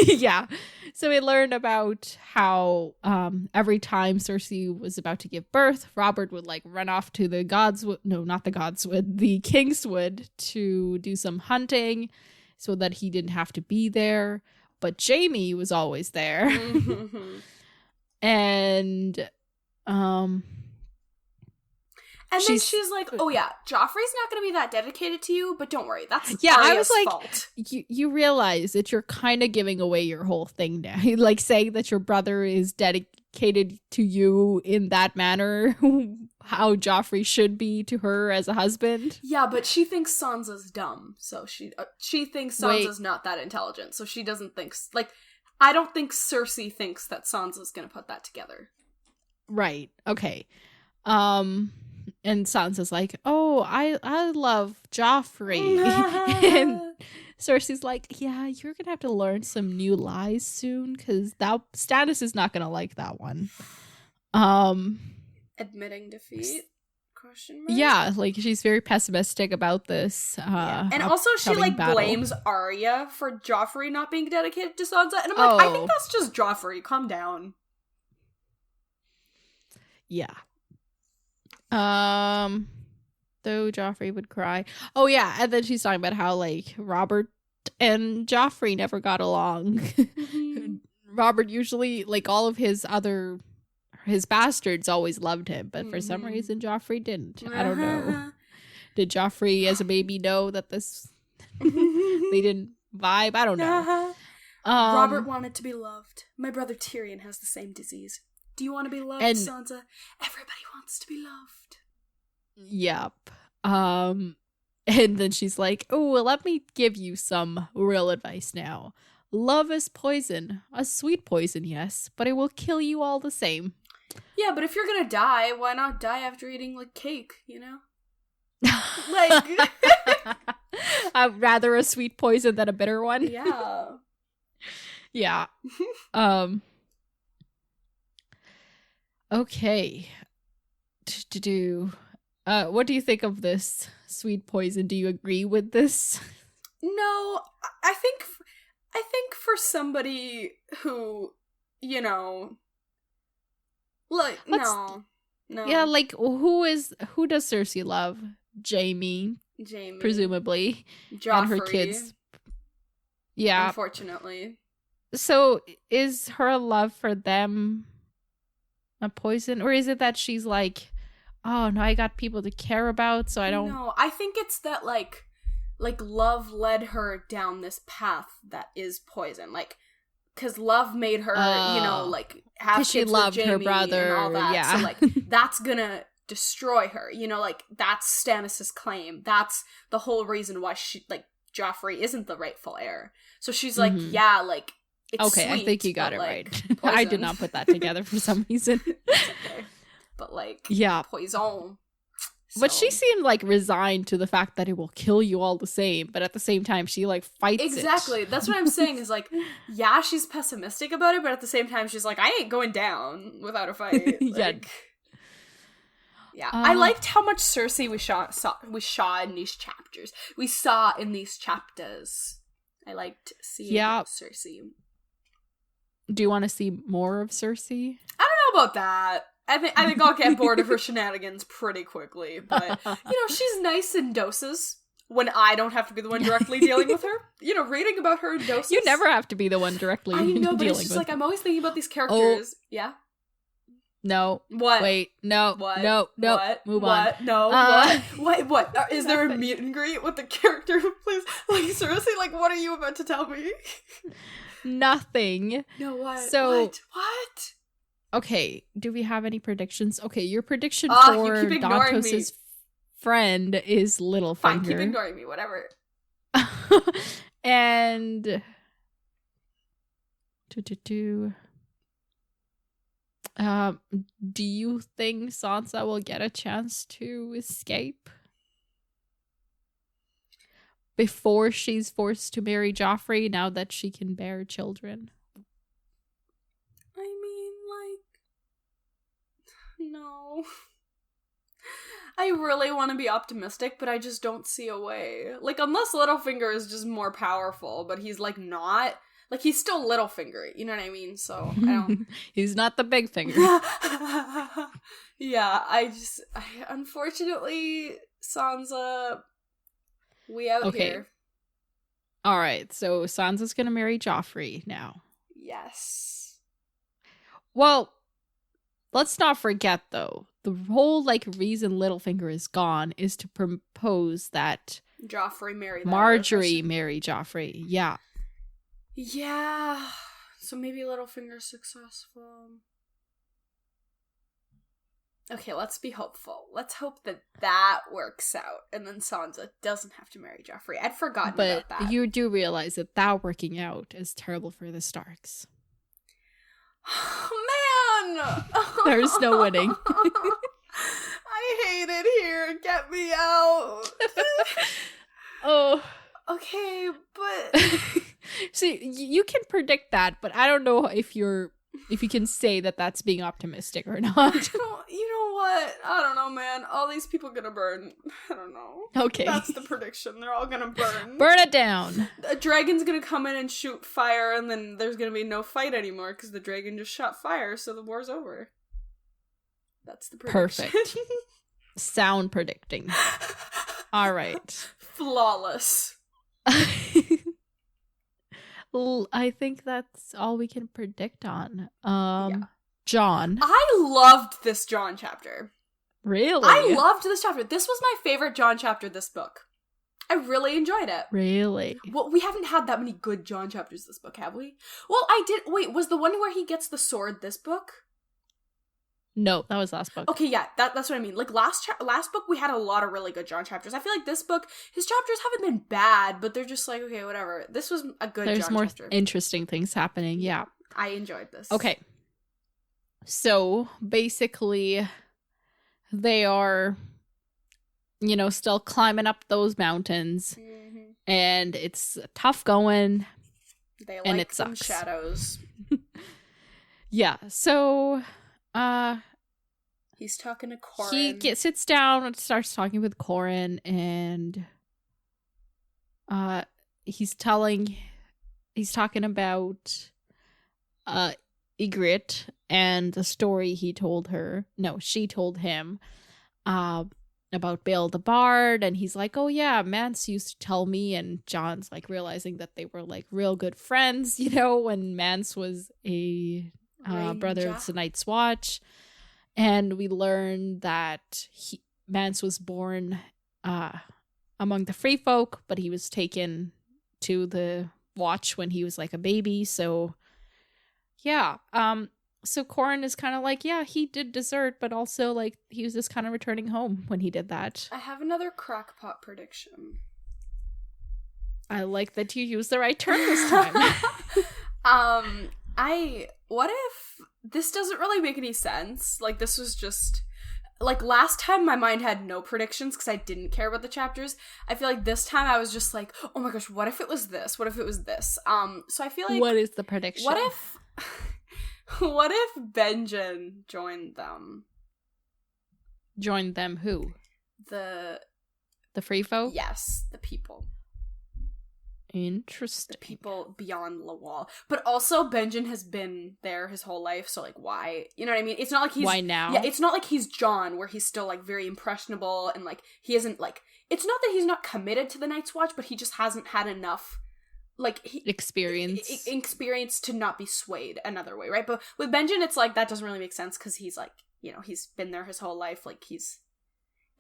Yeah. So we learned about how every time Cersei was about to give birth, Robert would like run off to the the Kingswood to do some hunting so that he didn't have to be there. But Jaime was always there. And and then she's like, oh yeah, Joffrey's not going to be that dedicated to you, but don't worry, that's Arya's I was like, fault. You realize that you're kind of giving away your whole thing now. Like saying that your brother is dedicated to you in that manner, how Joffrey should be to her as a husband. Yeah, but she thinks Sansa's dumb, so she thinks Sansa's not that intelligent, so she doesn't think, like, I don't think Cersei thinks that Sansa's going to put that together. Right. Okay. And Sansa's like, oh, I love Joffrey. And Cersei's like, yeah, you're going to have to learn some new lies soon, because Stannis is not going to like that one. Admitting defeat? Question mark? Yeah, like she's very pessimistic about this. And also she like blames Arya for Joffrey not being dedicated to Sansa. And I'm like, I think that's just Joffrey. Calm down. Yeah. Though Joffrey would cry. Oh yeah, and then she's talking about how like Robert and Joffrey never got along. Robert usually, like all of his bastards always loved him, but for some reason Joffrey didn't. I don't know. Did Joffrey as a baby know that this they didn't vibe? I don't know. Robert wanted to be loved. My brother Tyrion has the same disease. Do you want to be loved, Sansa? Everybody wants to be loved. Yep. And then she's like, oh, well, let me give you some real advice now. Love is poison. A sweet poison, yes, but it will kill you all the same. Yeah, but if you're gonna die, why not die after eating, like, cake, you know? Like... I'd rather a sweet poison than a bitter one. Yeah. Yeah. Okay. What do you think of this sweet poison? Do you agree with this? No, I think for somebody who, you know, like, no. Yeah, like who does Cersei love? Jaime. Jaime. presumably. Joffrey. And her kids. Yeah. Unfortunately. So is her love for them a poison? Or is it that she's like, oh, no, I got people to care about, so I don't... No, I think it's that, like love led her down this path that is poison. Like, because love made her, like, have kids she loved with Jaime her brother, and all that. yeah. So, like, that's gonna destroy her. Like, that's Stannis' claim. That's the whole reason why she, like, Joffrey isn't the rightful heir. So she's like, yeah, like, it's okay, sweet, I think you got it like, right. I did not put that together for some reason. It's okay. But, like, yeah. poison. So. But she seemed, like, resigned to the fact that it will kill you all the same. But at the same time, she, like, fights Exactly. it. That's what I'm saying is, like, yeah, she's pessimistic about it, but at the same time, she's like, I ain't going down without a fight. Like, yeah. I liked how much Cersei we saw in these chapters. We saw in these chapters. I liked seeing Cersei. Do you want to see more of Cersei? I don't know about that. I think I'll get bored of her shenanigans pretty quickly, but, she's nice in doses when I don't have to be the one directly dealing with her. Reading about her in doses. You never have to be the one directly dealing with her. I know, but it's just like, I'm always thinking about these characters. Oh. Yeah? No. What? Wait. No. What? No. No. What? Move what? on. No. What? What? Is there a meet and greet with the character, please? Like, seriously? Like, what are you about to tell me? Nothing. No, what? So, What? Okay, do we have any predictions? Okay, your prediction for Dantos' friend is Littlefinger. Fine, keep ignoring me, whatever. And... do you think Sansa will get a chance to escape? Before she's forced to marry Joffrey, now that she can bear children? No. I really want to be optimistic, but I just don't see a way. Like, unless Littlefinger is just more powerful, but he's, like, not. Like, he's still Littlefinger, you know what I mean? So, I don't... He's not the big finger. Yeah, unfortunately, Sansa, we out here. Alright, so Sansa's gonna marry Joffrey now. Yes. Well... Let's not forget, though, the whole, like, reason Littlefinger is gone is to propose that Joffrey marry Marjorie marry Joffrey. Yeah. Yeah. So maybe Littlefinger's successful. Okay, let's be hopeful. Let's hope that works out, and then Sansa doesn't have to marry Joffrey. I'd forgotten about that. But you do realize that working out is terrible for the Starks. Man! There's no winning. I hate it here. Get me out. Oh. Okay, but... See, you can predict that, but I don't know if you can say that that's being optimistic or not. You know what? I don't know, man. All these people gonna burn. I don't know. Okay. That's the prediction. They're all gonna burn. Burn it down. A dragon's gonna come in and shoot fire, and then there's gonna be no fight anymore because the dragon just shot fire, so the war's over. That's the prediction. Perfect. Sound predicting. All right. Flawless. I think that's all we can predict on. Jon. I loved this Jon chapter. Really? I loved this chapter. This was my favorite Jon chapter this book. I really enjoyed it. Really? Well, we haven't had that many good Jon chapters this book, have we? Well, I did. Wait, was the one where he gets the sword this book? No, that was last book. Okay, yeah, that's what I mean. Like, last book, we had a lot of really good Jon chapters. I feel like this book, his chapters haven't been bad, but they're just like, okay, whatever. This was a good Jon chapter. There's more interesting things happening, yeah. I enjoyed this. Okay. So, basically, they are, still climbing up those mountains, and it's tough going, They like it some shadows. Yeah, so... he's talking to Corin. He sits down and starts talking with Corin, and he's talking about Ygritte and the story she told him. about Bill the Bard, and he's like, oh yeah, Mance used to tell me, and John's like realizing that they were like real good friends, you know, when Mance was a brother of the Night's Watch. And we learn that Mance was born among the free folk, but he was taken to the Watch when he was like a baby. So yeah, so Corrin is kind of like, yeah, he did desert, but also like he was just kind of returning home when he did that. I have another crackpot prediction. I like that you used the right term this time. What if this doesn't really make any sense? Like, this was just, like, last time my mind had no predictions because I didn't care about the chapters. I feel like this time I was just like, oh my gosh, what if it was this? What if it was this? So I feel like, what is the prediction? What if Benjen joined them? Joined them who? The free folk? Yes, the people. Interesting. The people beyond the wall. But also, Benjen has been there his whole life, so, like, why? You know what I mean? It's not like he's... Why now? Yeah, it's not like he's John, where he's still, like, very impressionable, and, like, he isn't, like... It's not that he's not committed to the Night's Watch, but he just hasn't had enough, like... experience to not be swayed another way, right? But with Benjen, it's, like, that doesn't really make sense, because he's, like, you know, he's been there his whole life, like, he's...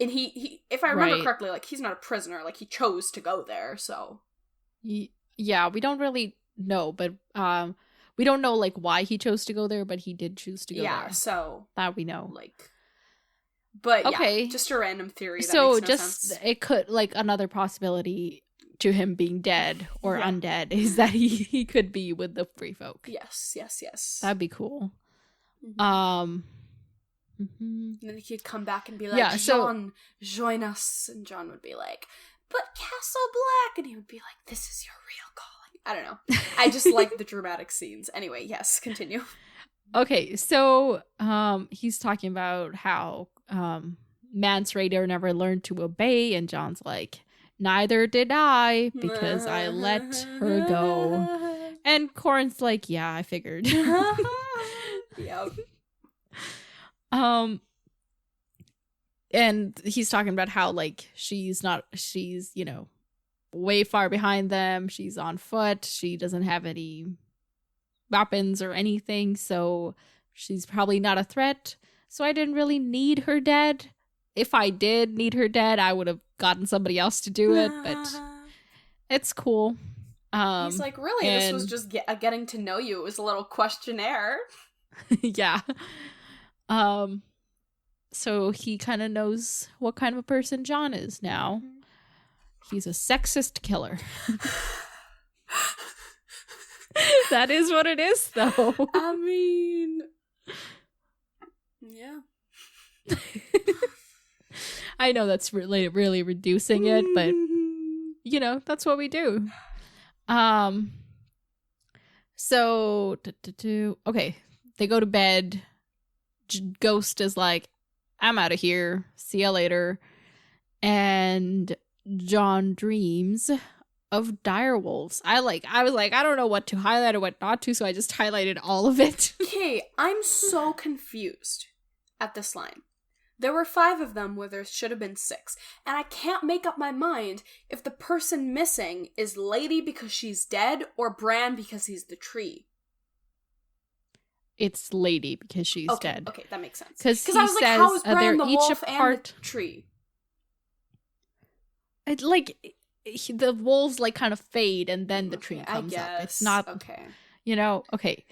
And he if I remember correctly, like, he's not a prisoner, like, he chose to go there, so... Yeah, we don't really know, but we don't know like why he chose to go there, but he did choose to go there. Yeah, so that we know. Like, but okay, yeah, just a random theory. That so makes no just sense. It could like another possibility to him being dead or undead is that he could be with the free folk. Yes. That'd be cool. And then he could come back and be like, John, join us, and John would be like, but Castle Black, and he would be like, this is your real calling. I don't know. I just like the dramatic scenes. Anyway, yes, continue. Okay, so he's talking about how Mance Rayder never learned to obey, and John's like, neither did I, because I let her go. And Corrin's like, yeah, I figured. Yep. And he's talking about how, like, she's, you know, way far behind them. She's on foot. She doesn't have any weapons or anything. So she's probably not a threat. So I didn't really need her dead. If I did need her dead, I would have gotten somebody else to do it. But it's cool. He's like, really? This was just getting to know you. It was a little questionnaire. Yeah. So he kind of knows what kind of a person John is now. He's a sexist killer. That is what it is, though. I mean, yeah. I know that's really, really reducing it, but, you know, that's what we do. So, okay, they go to bed. Ghost is like, I'm out of here. See ya later. And John dreams of direwolves. I was like, I don't know what to highlight or what not to, so I just highlighted all of it. Okay, I'm so confused at this line. There were 5 of them where there should have been 6. And I can't make up my mind if the person missing is Lady because she's dead or Bran because he's the tree. It's Lady because she's dead. Okay, that makes sense. Because I was like, how is Bran the wolf and the tree? It, like, the wolves like kind of fade and then the tree comes up. It's not okay. You know, okay.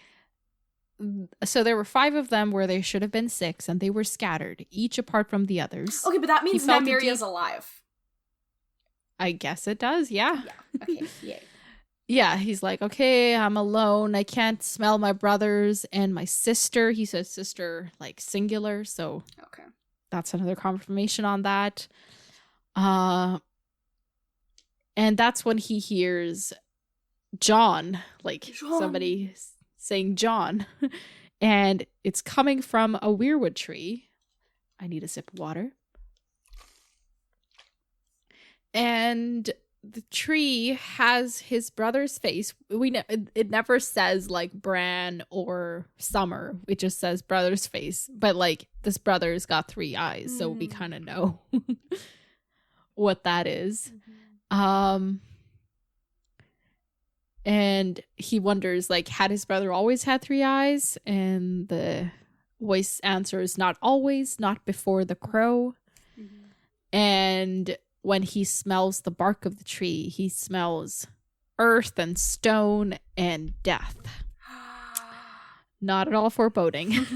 So there were 5 of them where there should have been 6, and they were scattered, each apart from the others. Okay, but that means Nymeria's alive. I guess it does, yeah. Yeah, okay, yay. Yeah, he's like, okay, I'm alone. I can't smell my brothers and my sister. He says sister, like, singular, so okay, that's another confirmation on that. And that's when he hears John, like, somebody saying John. And it's coming from a weirwood tree. I need a sip of water. And the tree has his brother's face. It never says like Bran or Summer. It just says brother's face. But like this brother's got 3 eyes, so we kind of know what that is. And he wonders like, had his brother always had 3 eyes? And the voice answers, not always, not before the crow. And when he smells the bark of the tree, he smells earth and stone and death. Not at all foreboding.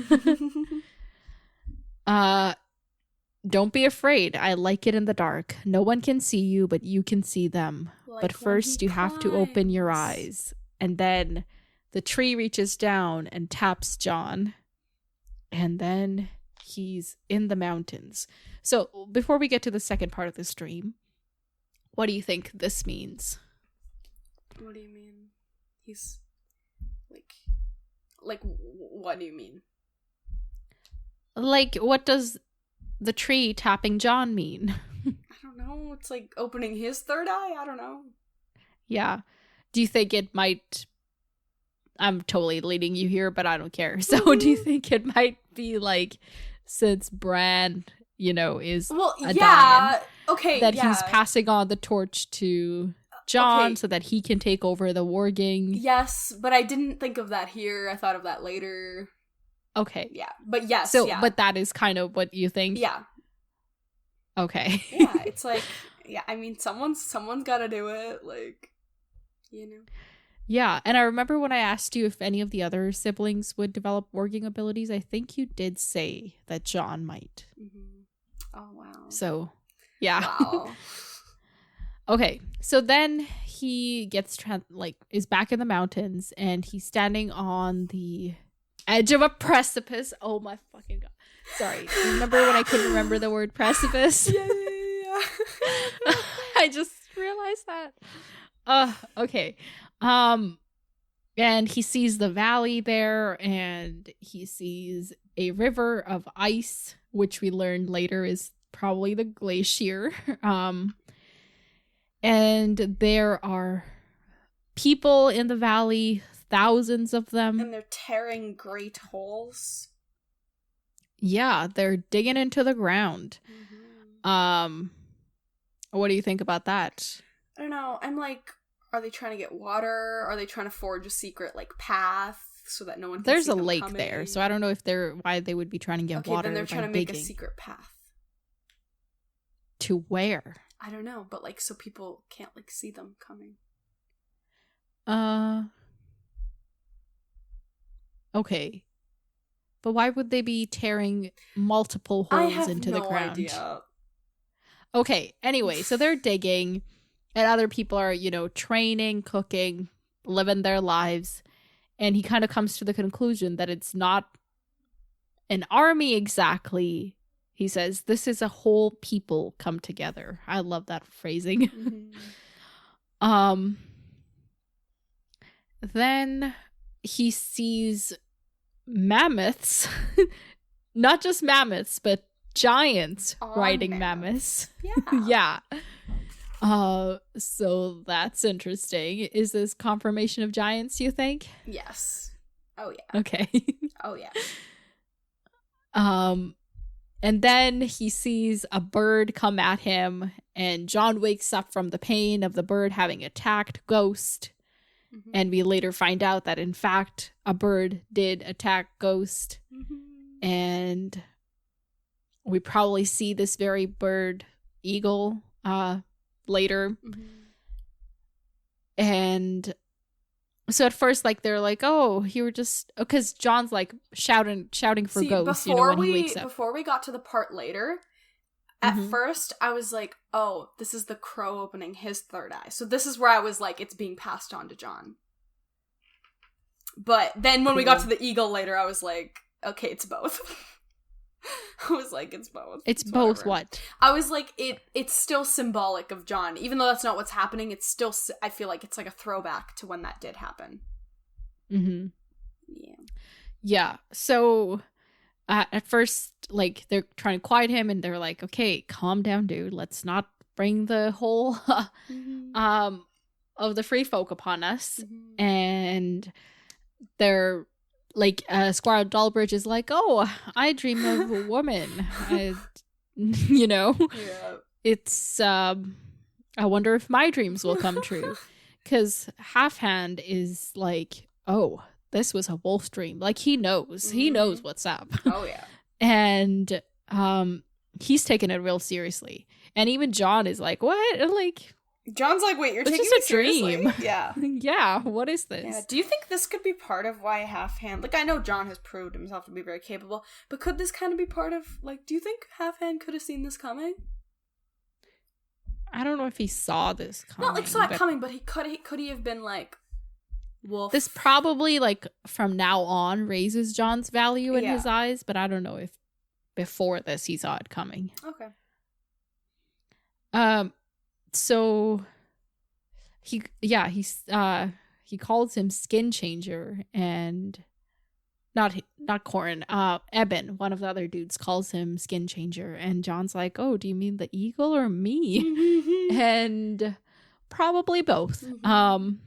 Don't be afraid. I like it in the dark. No one can see you, but you can see them. Like but first you have to open your eyes. And then the tree reaches down and taps Jon. And then he's in the mountains. So before we get to the second part of this dream, what do you think this means? What do you mean? He's like what do you mean? Like, what does the tree tapping Jon mean? I don't know. It's like opening his third eye. I don't know. Yeah. Do you think it might... I'm totally leading you here, but I don't care. So do you think it might be like, since Bran, you know, is a Daemon, okay, that he's passing on the torch to Jon so that he can take over the warging? Yes, but I didn't think of that here. I thought of that later. Okay. Yeah, but yes. So, but that is kind of what you think? Yeah. Okay. Yeah, it's like, yeah, I mean, someone's got to do it, like, you know. Yeah, and I remember when I asked you if any of the other siblings would develop warging abilities, I think you did say that Jon might. Oh, wow. So, yeah. Wow. Okay, so then he gets, is back in the mountains, and he's standing on the edge of a precipice. Oh my fucking god. Sorry. Remember when I couldn't remember the word precipice? Yeah. I just realized that. Okay. And he sees the valley there, and he sees a river of ice, which we learned later is probably the glacier. And there are people in the valley, thousands of them. And they're tearing great holes. Yeah, they're digging into the ground. What do you think about that? I don't know. I'm like, are they trying to get water? Are they trying to forge a secret like path so that no one can There's see a them lake coming? there, so I don't know if why they would be trying to get water. Then they're trying to make a digging. secret path. To where? I don't know, but like so people can't like see them coming. Okay. But why would they be tearing multiple holes into the ground? Idea. Okay, anyway, so they're digging, and other people are, you know, training, cooking, living their lives, and he kind of comes to the conclusion that it's not an army exactly. He says, this is a whole people come together. I love that phrasing. Then he sees mammoths, not just mammoths, but giants riding mammoths. Yeah. Yeah. So that's interesting. Is this confirmation of giants, you think? Yes. Oh yeah. Okay. Oh yeah. And then he sees a bird come at him, and Jon wakes up from the pain of the bird having attacked Ghost. And we later find out that, in fact, a bird did attack Ghost. And we probably see this very bird, eagle, later. And so at first, like, they're like, oh, you were just... Because Jon's, like, shouting for Ghost, you know, when he wakes up. Before we got to the part later... At first, I was like, oh, this is the crow opening his third eye. So this is where I was like, it's being passed on to Jon. But then when we got to the eagle later, I was like, okay, it's both. I was like, it's both. It's both what? I was like, it's still symbolic of Jon. Even though that's not what's happening, it's still, I feel like it's like a throwback to when that did happen. Yeah. Yeah, so... at first, like, they're trying to quiet him, and they're like, okay, calm down, dude. Let's not bring the whole Mm-hmm. of the free folk upon us. Mm-hmm. And they're like, Squire Dalbridge is like, oh, I dream of a woman. You know, Yeah. it's I wonder if my dreams will come true. Because Half Hand is like, oh, this was a wolf dream. Like, he knows Mhm. what's up. Oh yeah. And he's taking it real seriously. And even John is like, what? Like, John's like, wait, you're it's taking just me a seriously? dream. Yeah. Yeah, what is Yeah. this? Do you think this could be part of why Half Hand, like, I know John has proved himself to be very capable, but could this kind of be part of, like, do you think Half Hand could have seen this coming? I don't know if he saw this coming. Not like saw it coming, but could he have been like, wolf? This probably, like, from now on raises John's value in his eyes, but I don't know if before this he saw it coming. Okay. So he calls him Skin Changer, and not Corin, Eben, one of the other dudes, calls him Skin Changer, and John's like, oh, do you mean the eagle or me? And probably both. Mhm.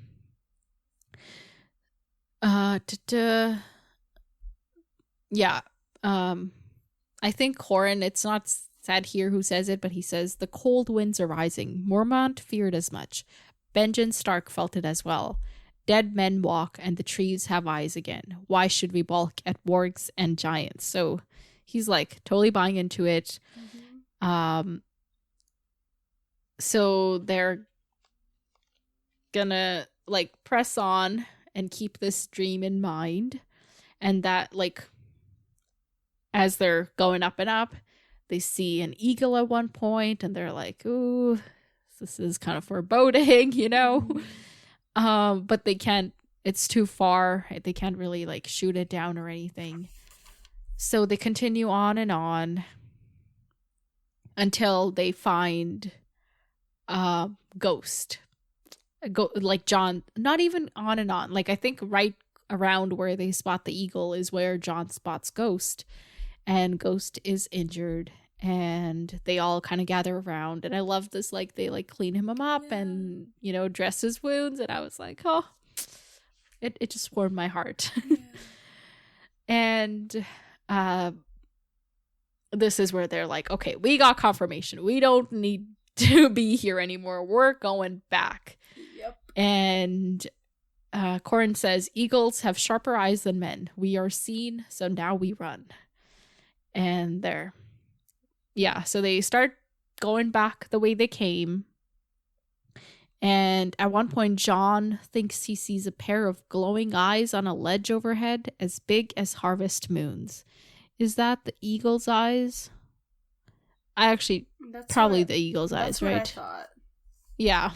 Yeah. I think Corin, it's not said here who says it, but he says, the cold winds are rising. Mormont feared as much. Benjen Stark felt it as well. Dead men walk, and the trees have eyes again. Why should we balk at wargs and giants? So he's like totally buying into it. Mhm. So they're gonna like press on and keep this dream in mind, and that, like, as they're going up and up, they see an eagle at one point, and they're like, ooh, this is kind of foreboding, you know. But they can't, it's too far, they can't really like shoot it down or anything. So they continue on and on until they find Ghost. Like John, not even on and on. Like, I think right around where they spot the eagle is where John spots Ghost, and Ghost is injured, and they all kind of gather around. And I love this, like, they like clean him up and, you know, dress his wounds. And I was like, oh, it just warmed my heart. Yeah. And this is where they're like, okay, we got confirmation. We don't need to be here anymore. We're going back. Yep. And Corin says, eagles have sharper eyes than men. We are seen, so now we run. And so they start going back the way they came. And at one point, John thinks he sees a pair of glowing eyes on a ledge overhead as big as harvest moons. Is that the eagle's eyes? Probably the eagle's eyes, right? That's what I thought. Yeah.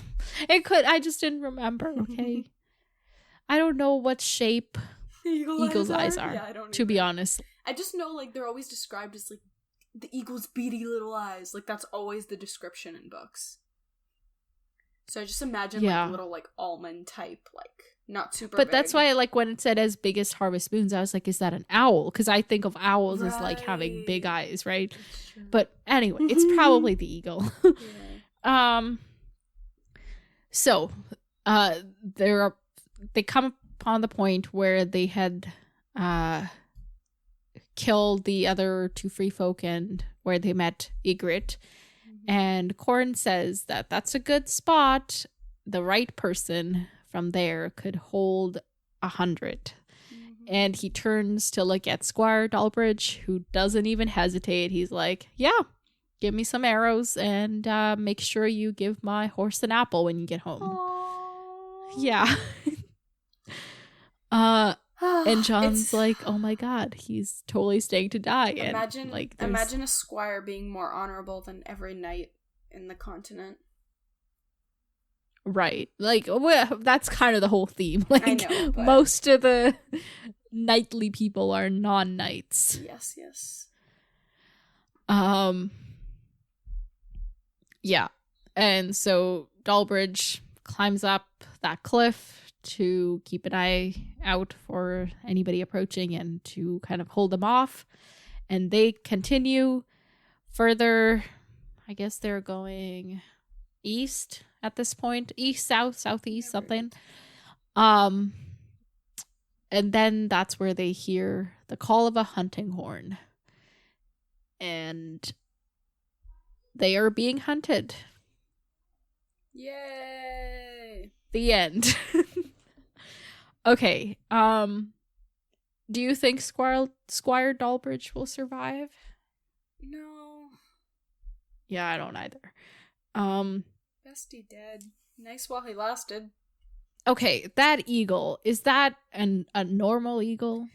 It could. I just didn't remember, okay? I don't know what shape eagle's eyes are, yeah, I don't to be honest. I just know, like, they're always described as, like, the eagle's beady little eyes. Like, that's always the description in books. So I just imagine, like, little, like, almond type, like, not super But big. that's why, like, when it said as big as harvest moons, I was like, is that an owl? Because I think of owls as, like, having big eyes, right? But anyway, it's probably the eagle. Yeah. So, they come upon the point where they had killed the other two free folk, and where they met Ygritte. And Corin says that that's a good spot. The right person from there could hold 100. And he turns to look at Squire Dalbridge, who doesn't even hesitate. He's like, yeah, give me some arrows, and make sure you give my horse an apple when you get home. Aww. Yeah. And John's like, oh my god, he's totally staying to die. Imagine, and, imagine a squire being more honorable than every knight in the continent. Right. Like, well, that's kind of the whole theme. Like, I know, but... most of the knightly people are non-knights. Yes. Yeah. And so Dalbridge climbs up that cliff to keep an eye out for anybody approaching and to kind of hold them off. And they continue further. I guess they're going east at this point. East, south, southeast, Yeah, right. something. And then that's where they hear the call of a hunting horn. And they are being hunted. Yay! The end. Okay. Do you think Squire Dalbridge will survive? No. Yeah, I don't either. Bestie dead. Nice while he lasted. Okay, that eagle, is that a normal eagle?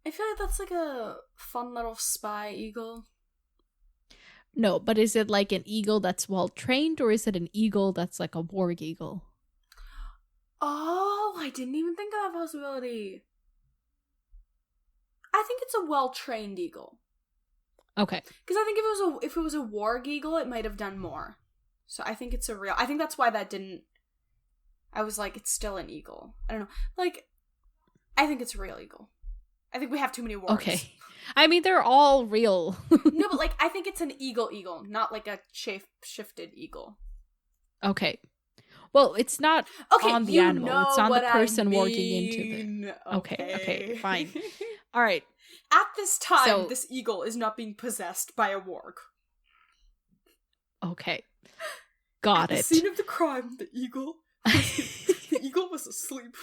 I feel like that's like a fun little spy eagle. No, but is it like an eagle that's well trained, or is it an eagle that's like a warg eagle? Oh, I didn't even think of that possibility. I think it's a well-trained eagle. Okay. Because I think if it was a warg eagle, it might have done more. So I think it's a real. I think that's why that didn't. I was like, it's still an eagle. I don't know. Like, I think it's a real eagle. I think we have too many wargs. Okay. I mean, they're all real. No, but like, I think it's an eagle, not like a shifted eagle. Okay. Well, it's not on the animal. It's on the person warging into them. Okay, fine. All right. At this time, this eagle is not being possessed by a warg. Okay. Got At it. the scene of the crime, the eagle was asleep.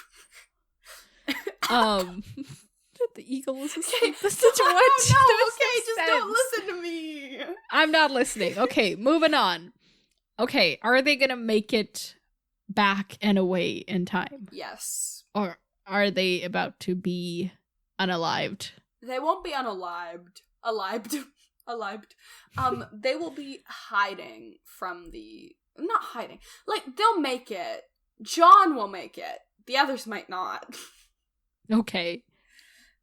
The eagle was asleep. This is what? No, okay, just don't listen to me. I'm not listening. Okay, moving on. Okay, are they gonna make it back and away in time? Yes. Or are they about to be unalived? They won't be unalived. They will be hiding from the... Not hiding. Like, they'll make it. Jon will make it. The others might not. Okay.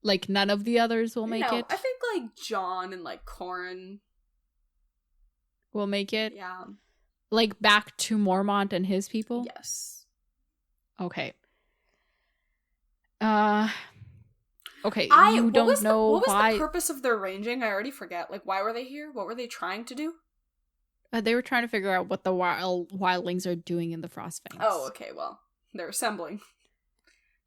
Like, none of the others will make it? I think, like, Jon and, like, Corrin will make it? Yeah. Like, back to Mormont and his people? Yes. Okay. Okay, you don't know what was why... the purpose of their ranging? I already forget. Like, why were they here? What were they trying to do? They were trying to figure out what the wildlings are doing in the Frostfangs. Oh, okay, well, they're assembling.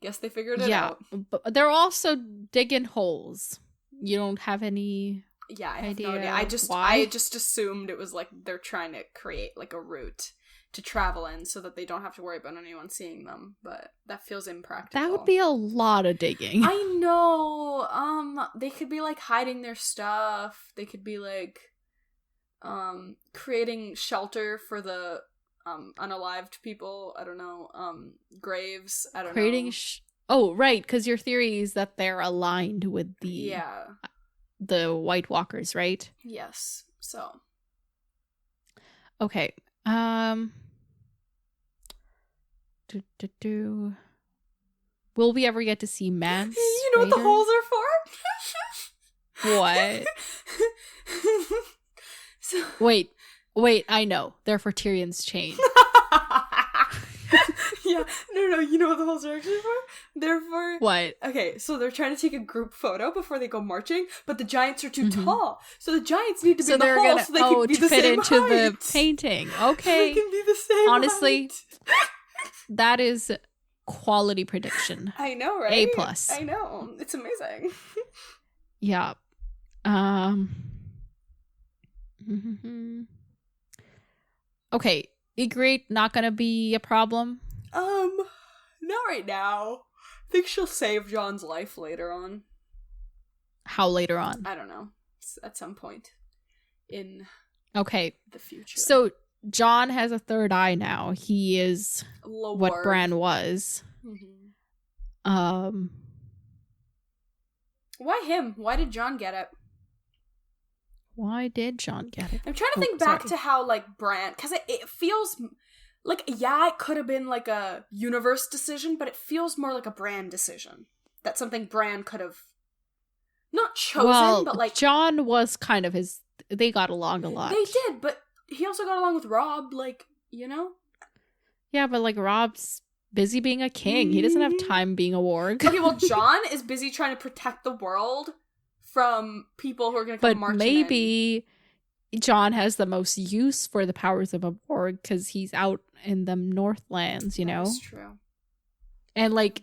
Guess they figured it out. Yeah, but they're also digging holes. You don't have any I have idea no idea. I just assumed it was like they're trying to create like a route to travel in so that they don't have to worry about anyone seeing them, but that feels impractical. That would be a lot of digging. I know. They could be like hiding their stuff. They could be like creating shelter for the unalived people. I don't know. Graves. I don't know. Oh, right, because your theory is that they're aligned with the White Walkers, right? Yes. So. Okay. Will we ever get to see Mance? You know what the holes are for? What? Wait, I know. They're for Tyrion's chain. Yeah, no, you know what the holes are actually for? They're for... What? Okay, so they're trying to take a group photo before they go marching, but the giants are too tall. So the giants need to be in the hole so they can be the same height. So they're into the painting. Okay. They can be the same Honestly, height. That is quality prediction. I know, right? A+. I know. It's amazing. Yeah. Okay. Ygritte not gonna be a problem? Not right now. I think she'll save Jon's life later on. How later on? I don't know. At some point in the future. So Jon has a third eye now. He is what Bran was. Mm-hmm. Why him? Why did Jon get it? Why did Jon get it? I'm trying to think back to how, like, Bran... Because it feels... Like, yeah, it could have been, like, a universe decision, but it feels more like a Bran decision. That's something Bran could have... Not chosen, but, like... Jon was kind of his... They got along a lot. They did, but he also got along with Robb, like, you know? Yeah, but, like, Robb's busy being a king. He doesn't have time being a warg. Okay, well, Jon is busy trying to protect the world from people who are going to come marching in. But maybe John has the most use for the powers of a Borg because he's out in the Northlands, you know? That's true. And, like,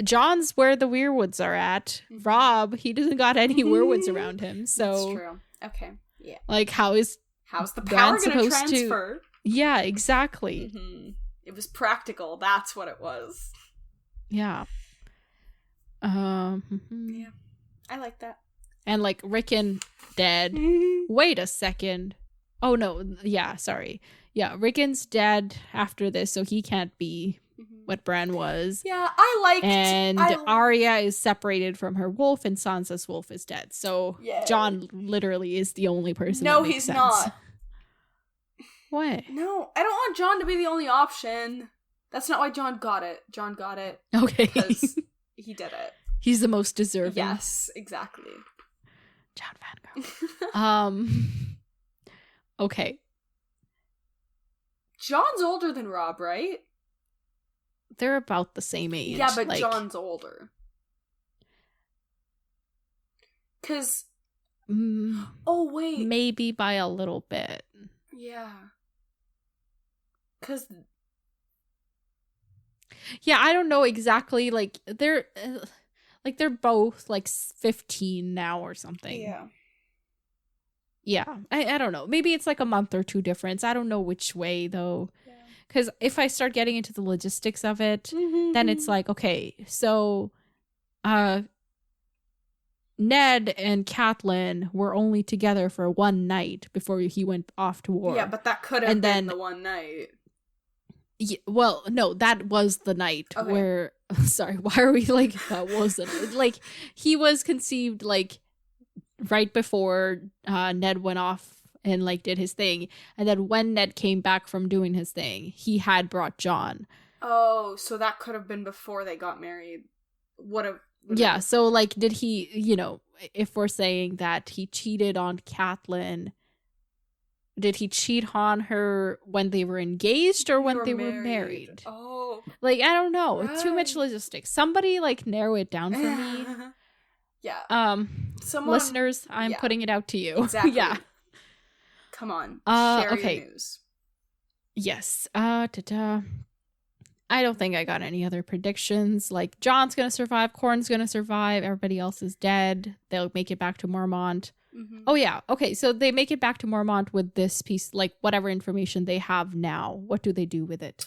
John's where the weirwoods are at. Mhm. Rob, he doesn't got any weirwoods around him. So, That's true. Okay. Yeah. like, How's the power going to transfer? Yeah, exactly. Mm-hmm. It was practical. That's what it was. Yeah. Yeah. I like that. And, like, Rickon dead. Wait a second. Oh, no. Yeah, sorry. Yeah, Rickon's dead after this, so he can't be what Bran was. Yeah, I liked... And Arya is separated from her wolf, and Sansa's wolf is dead. So John literally is the only person that makes sense. Not. What? No, I don't want John to be the only option. That's not why John got it. John got it. Okay. Because he did it. He's the most deserving. Yes, exactly. John Vanko. Okay. John's older than Rob, right? They're about the same age. Yeah, but like, John's older. Because... oh, wait. Maybe by a little bit. Yeah. Because... yeah, I don't know exactly. Like, they're both, like, 15 now or something. Yeah. Yeah, I don't know. Maybe it's like a month or two difference. I don't know which way, though. Because if I start getting into the logistics of it, then it's like, okay, so Ned and Catelyn were only together for one night before he went off to war. Yeah, but that could have been the one night. Yeah, well, no, that was the night where... sorry, why are we like... that wasn't... like, he was conceived, like, right before Ned went off and, like, did his thing. And then when Ned came back from doing his thing, he had brought John. Oh, so that could have been before they got married. Yeah, so, like, did he... you know, if we're saying that he cheated on Catelyn... did he cheat on her when they were engaged or when they were married? Oh. Like, I don't know. Right. Too much logistics. Somebody, like, narrow it down for me. Yeah. Listeners, I'm putting it out to you. Exactly. Yeah. Come on. Share your news. Yes. I don't think I got any other predictions. Like, Jon's gonna survive, Corn's gonna survive, everybody else is dead. They'll make it back to Mormont. Mm-hmm. Oh, yeah. Okay, so they make it back to Mormont with this piece, like, whatever information they have now. What do they do with it?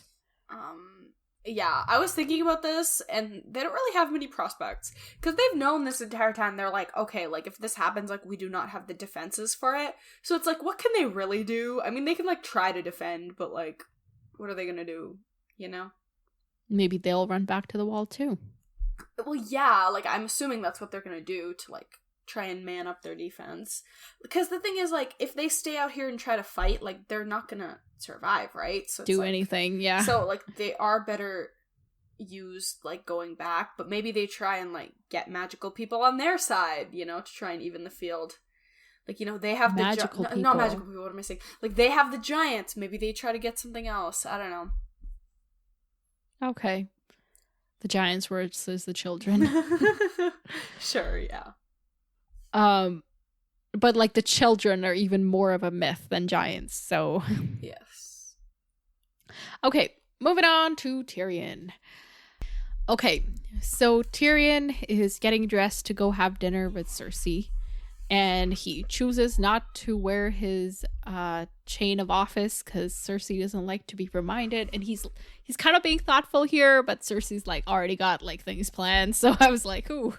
Yeah, I was thinking about this, and they don't really have many prospects. Because they've known this entire time, they're like, okay, like, if this happens, like, we do not have the defenses for it. So it's like, what can they really do? I mean, they can, like, try to defend, but, like, what are they gonna do? You know? Maybe they'll run back to the wall, too. Well, yeah, like, I'm assuming that's what they're gonna do to, like, try and man up their defense. Because the thing is, like, if they stay out here and try to fight, like, they're not gonna survive, right? So do anything, yeah. So, like, they are better used, like, going back, but maybe they try and, like, get magical people on their side, you know, to try and even the field. Like, you know, they have magical people. Not magical people, what am I saying? Like, they have the giants, maybe they try to get something else, I don't know. Okay. The giants versus the children. Sure, yeah. But, like, the children are even more of a myth than giants, so... yes. Okay, moving on to Tyrion. Okay, so Tyrion is getting dressed to go have dinner with Cersei, and he chooses not to wear his chain of office because Cersei doesn't like to be reminded, and he's kind of being thoughtful here, but Cersei's, like, already got, like, things planned, so I was like, ooh,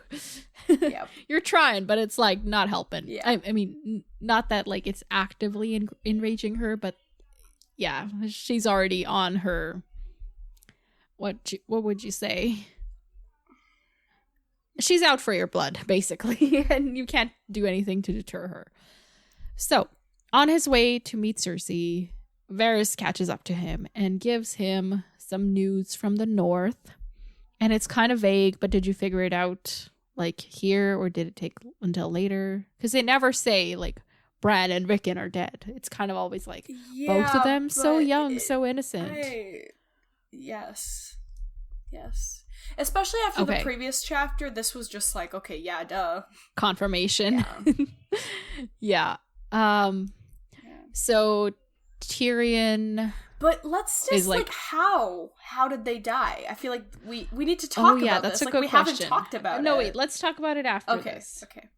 yeah. You're trying, but it's, like, not helping. Yeah. I mean, not that, like, it's actively enraging her, but yeah, she's already on her, what would you say? She's out for your blood, basically, and you can't do anything to deter her. So, on his way to meet Cersei, Varys catches up to him and gives him some news from the north. And it's kind of vague, but did you figure it out, like, here, or did it take until later? Because they never say, like, Bran and Rickon are dead. It's kind of always like, both of them so young, so innocent. Yes. Especially after the previous chapter, this was just like, okay, yeah, duh. Confirmation. Yeah. Yeah. So Tyrion. But let's just like how did they die? I feel like we need to talk about that's this. a good we question. haven't talked about it. No, wait, let's talk about it after this. Okay.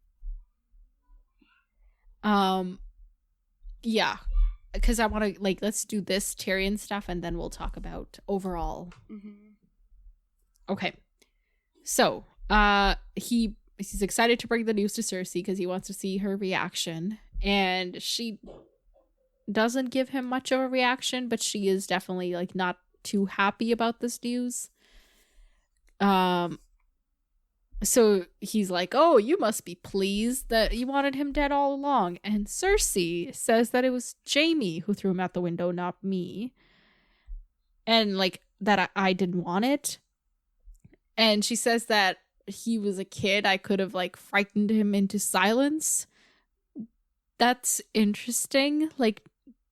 Yeah. Because I want to like let's do this Tyrion stuff and then we'll talk about overall. Mm-hmm. Okay. So, he's excited to bring the news to Cersei because he wants to see her reaction, and she doesn't give him much of a reaction, but she is definitely like not too happy about this news. So he's like, "Oh, you must be pleased that you wanted him dead all along." And Cersei says that it was Jaime who threw him out the window, not me. And like that I didn't want it. And she says that he was a kid. I could have like frightened him into silence. That's interesting. Like,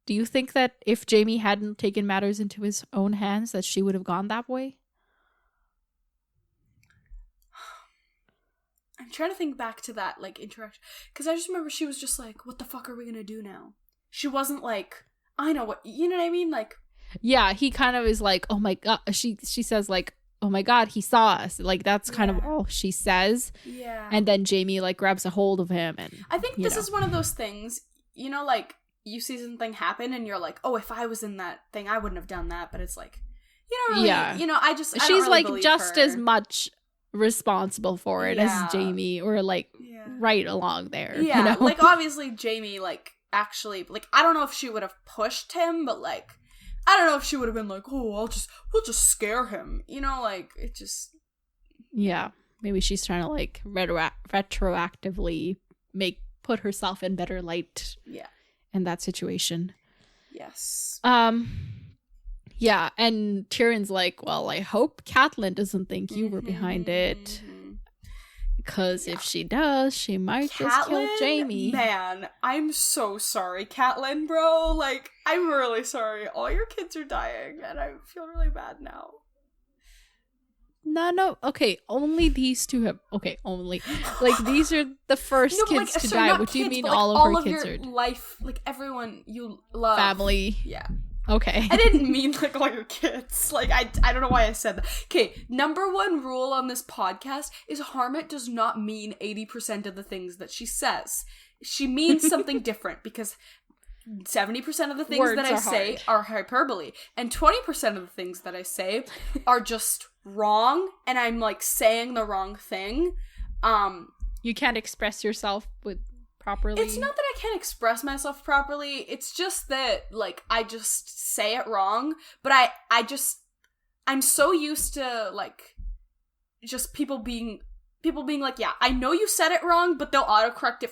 do you think that if Jaime hadn't taken matters into his own hands, that she would have gone that way? I'm trying to think back to that, like, interaction. Because I just remember she was just like, what the fuck are we gonna do now? She wasn't like, I know what, you know what I mean? Like, yeah, he kind of is like, oh my god. She says like, oh my god, he saw us. Like, that's kind of all she says. Yeah. And then Jaime like grabs a hold of him. And I think this is one of those things, you know, like, you see something happen and you're like, oh, if I was in that thing, I wouldn't have done that. But it's like, you don't really, you know, I she's don't really like believe just her. as much responsible for it as Jaime, or like right along there. Yeah, you know? like obviously Jaime like actually like I don't know if she would have pushed him, but like I don't know if she would have been like, oh, we'll just scare him, you know, like it just maybe she's trying to like retroactively put herself in better light in that situation. Yes. Yeah, and Tyrion's like, well, I hope Catelyn doesn't think you were behind it. Because if she does, she might just kill Jaime. Man, I'm so sorry, Catelyn, bro. Like, I'm really sorry. All your kids are dying, and I feel really bad now. No. Okay, only these two have... Okay, only. Like, these are the first kids to die. What do you mean all of her kids are... life, like, everyone you love. Family. Yeah. Okay. I didn't mean like all your kids. Like I don't know why I said that. Okay, number one rule on this podcast is Harmit does not mean 80% of the things that she says. She means something different because 70% of the things Words that I say are hyperbole, and 20% of the things that I say are just wrong, and I'm like saying the wrong thing. You can't express yourself properly. It's not that I can't express myself properly. It's just that like I just say it wrong. But I'm so used to like just people being like, yeah, I know you said it wrong, but they'll autocorrect it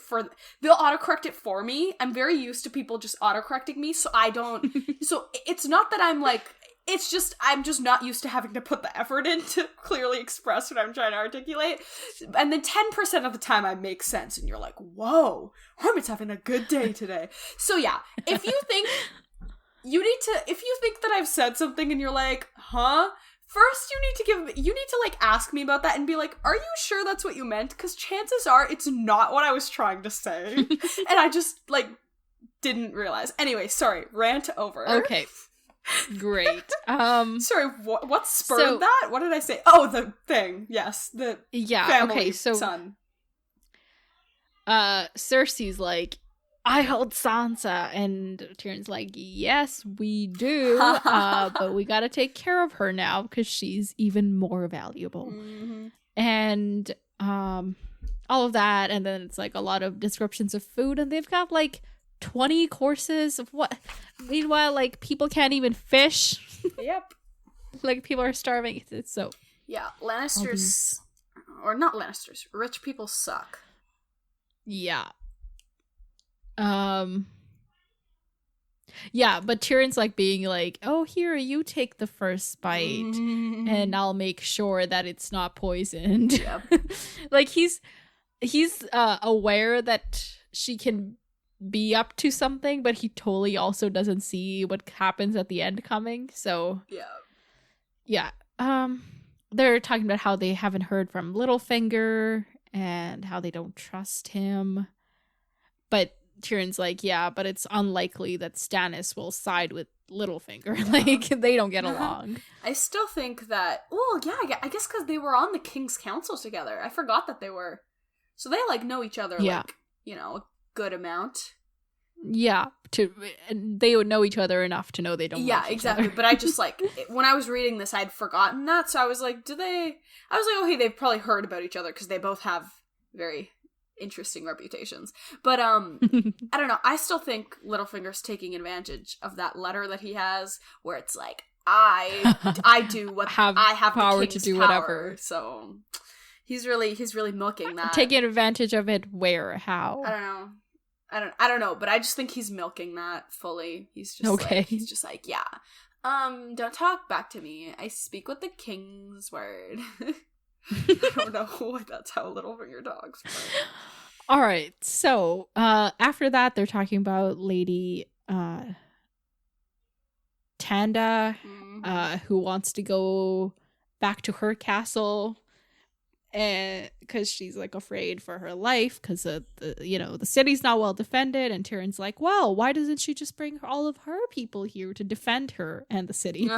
for me. I'm very used to people just autocorrecting me, so I don't. So it's not that I'm like. It's just, I'm just not used to having to put the effort in to clearly express what I'm trying to articulate. And then 10% of the time I make sense and you're like, whoa, Harmit's having a good day today. So yeah, if you think that I've said something and you're like, huh? First you need to like ask me about that and be like, are you sure that's what you meant? Because chances are it's not what I was trying to say. And I just like didn't realize. Anyway, sorry, rant over. Okay. Great. Sorry, what spurred that? What did I say? Oh, the thing. Yes, the family son. Cersei's like, I hold Sansa, and Tyrion's like, yes, we do, but we gotta take care of her now because she's even more valuable. Mm-hmm. And all of that, and then it's like a lot of descriptions of food, and they've got like 20 courses of what. Meanwhile, like, people can't even fish. Yep. Like, people are starving. It's so... Yeah, Lannisters... Or not Lannisters. Rich people suck. Yeah. Yeah, but Tyrion's, like, being like, oh, here, you take the first bite, and I'll make sure that it's not poisoned. Yep. Like, he's aware that she can be up to something, but he totally also doesn't see what happens at the end coming. So yeah. They're talking about how they haven't heard from Littlefinger and how they don't trust him, but Tyrion's like, yeah, but it's unlikely that Stannis will side with Littlefinger. Like, they don't get along. I still think that, well, yeah, I guess because they were on the King's Council together. I forgot that they were. So they, like, know each other, like, you know, a good amount. Yeah, they would know each other enough to know they don't like each exactly. other. But I just, like, when I was reading this, I'd forgotten that. So I was like, okay, they've probably heard about each other because they both have very interesting reputations. But I don't know, I still think Littlefinger's taking advantage of that letter that he has where it's like, I do what I have power the king's to do power. Whatever. So he's really milking that. Taking advantage of it where? How? I don't know, but I just think he's milking that fully. He's just okay. He's just like, yeah. Don't talk back to me. I speak with the king's word. I don't know that's how Littlefinger talks. But. All right, so after that, they're talking about Lady Tanda, who wants to go back to her castle, because she's like afraid for her life because the city's not well defended. And Tyrion's like, well, why doesn't she just bring all of her people here to defend her and the city?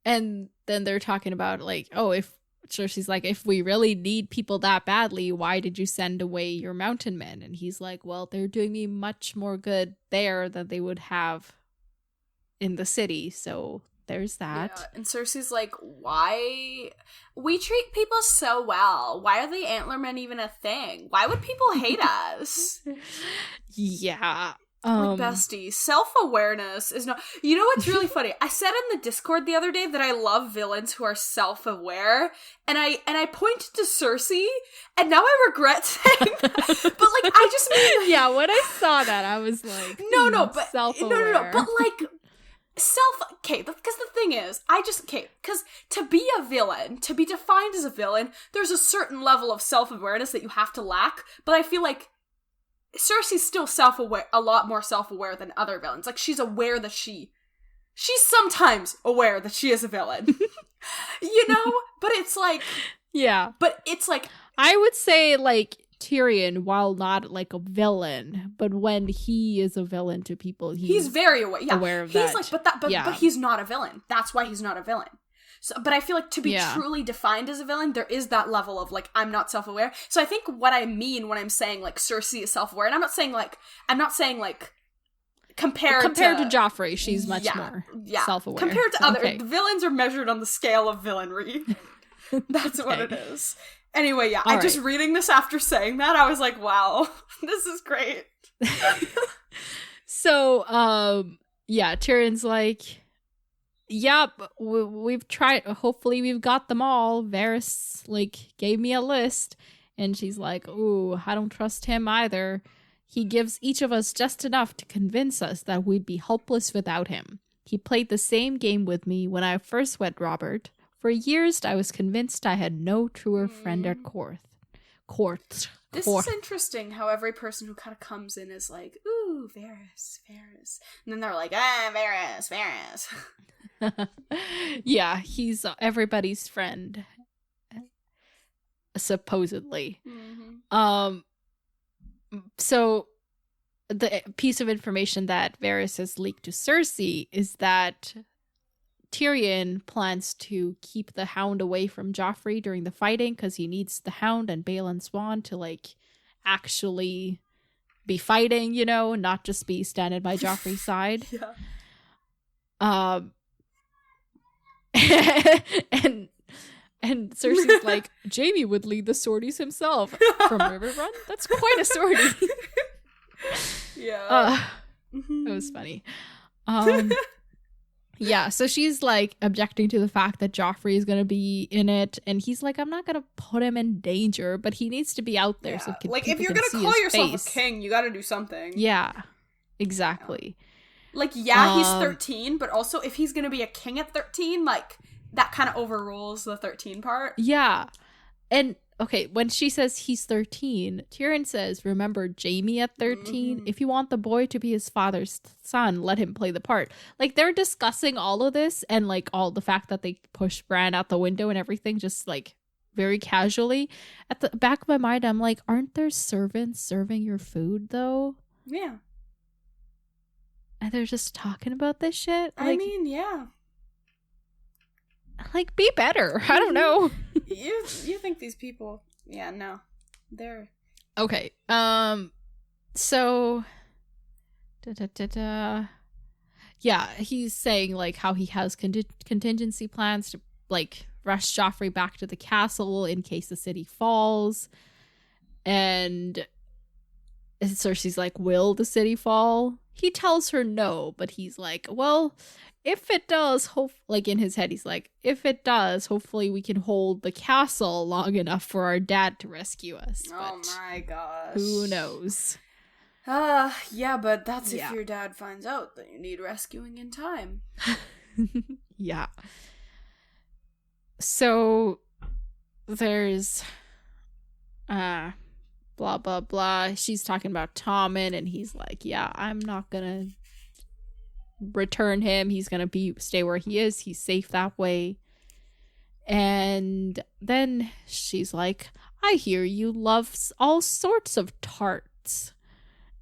And then they're talking about like, she's like, if we really need people that badly, why did you send away your mountain men? And he's like, well, they're doing me much more good there than they would have in the city. So there's that. Yeah. And Cersei's like, why? We treat people so well. Why are the antlermen even a thing? Why would people hate us? Yeah. Like, bestie, self-awareness is not... You know what's really funny? I said in the Discord the other day that I love villains who are self-aware, and I pointed to Cersei, and now I regret saying that. But, like, I just mean... Yeah, when I saw that, I was like, but self-aware. No, but, like, okay, because the thing is, because to be a villain, to be defined as a villain, there's a certain level of self-awareness that you have to lack, but I feel like Cersei's still self-aware, a lot more self-aware than other villains. Like, she's aware that she's sometimes aware that she is a villain. You know? But it's like... Yeah. But it's like... I would say, like, Tyrion, while not, like, a villain, but when he is a villain to people, he's very aware. Yeah. Aware of he's that. Like, but he's not a villain. That's why he's not a villain. So, but I feel like to be truly defined as a villain, there is that level of, like, I'm not self-aware. So I think what I mean when I'm saying, like, Cersei is self-aware, and I'm not saying, like, compared to Joffrey, she's much more self-aware. Compared to other villains are measured on the scale of villainry. That's what it is. Anyway, yeah, just reading this after saying that, I was like, wow, this is great. So, Tyrion's like... Yep, we've tried. Hopefully we've got them all. Varys, like, gave me a list. And she's like, ooh, I don't trust him either. He gives each of us just enough to convince us that we'd be helpless without him. He played the same game with me when I first wed Robert. For years, I was convinced I had no truer friend at court. This is interesting how every person who kind of comes in is like, ooh, Varys. And then they're like, Varys. Yeah, he's everybody's friend, supposedly. Mm-hmm. So the piece of information that Varys has leaked to Cersei is that Tyrion plans to keep the Hound away from Joffrey during the fighting because he needs the Hound and Balon Swan to, like, actually be fighting, you know, not just be standing by Joffrey's side. Yeah. And Cersei's like, Jaime would lead the sorties himself from Riverrun. That's quite a sortie. Yeah. It was funny. Yeah, so she's like objecting to the fact that Joffrey is going to be in it, and he's like, I'm not going to put him in danger, but he needs to be out there so like, if you're going to call yourself a king, you got to do something. Yeah, exactly. Like, yeah, he's 13, but also if he's going to be a king at 13, like, that kind of overrules the 13 part. Yeah. And, okay, when she says he's 13, Tyrion says, remember Jaime at 13? Mm-hmm. If you want the boy to be his father's son, let him play the part. Like, they're discussing all of this and, like, all the fact that they push Bran out the window and everything, just, like, very casually. At the back of my mind, I'm like, aren't there servants serving your food though? Yeah. And they're just talking about this shit. I mean, yeah. Like, be better. I don't know. You think these people? Yeah, no, they're okay. So, yeah, he's saying like how he has contingency plans to like rush Joffrey back to the castle in case the city falls, and Cersei's like, "Will the city fall?" He tells her no, but he's like, "Well, if it does, like in his head, he's like, if it does, hopefully we can hold the castle long enough for our dad to rescue us." Oh my gosh. Who knows? Yeah, but that's if your dad finds out that you need rescuing in time. Yeah. So there's blah blah blah. She's talking about Tommen, and he's like, yeah, I'm not gonna return him. He's gonna stay where he is. He's safe that way. And then she's like, I hear you love all sorts of tarts.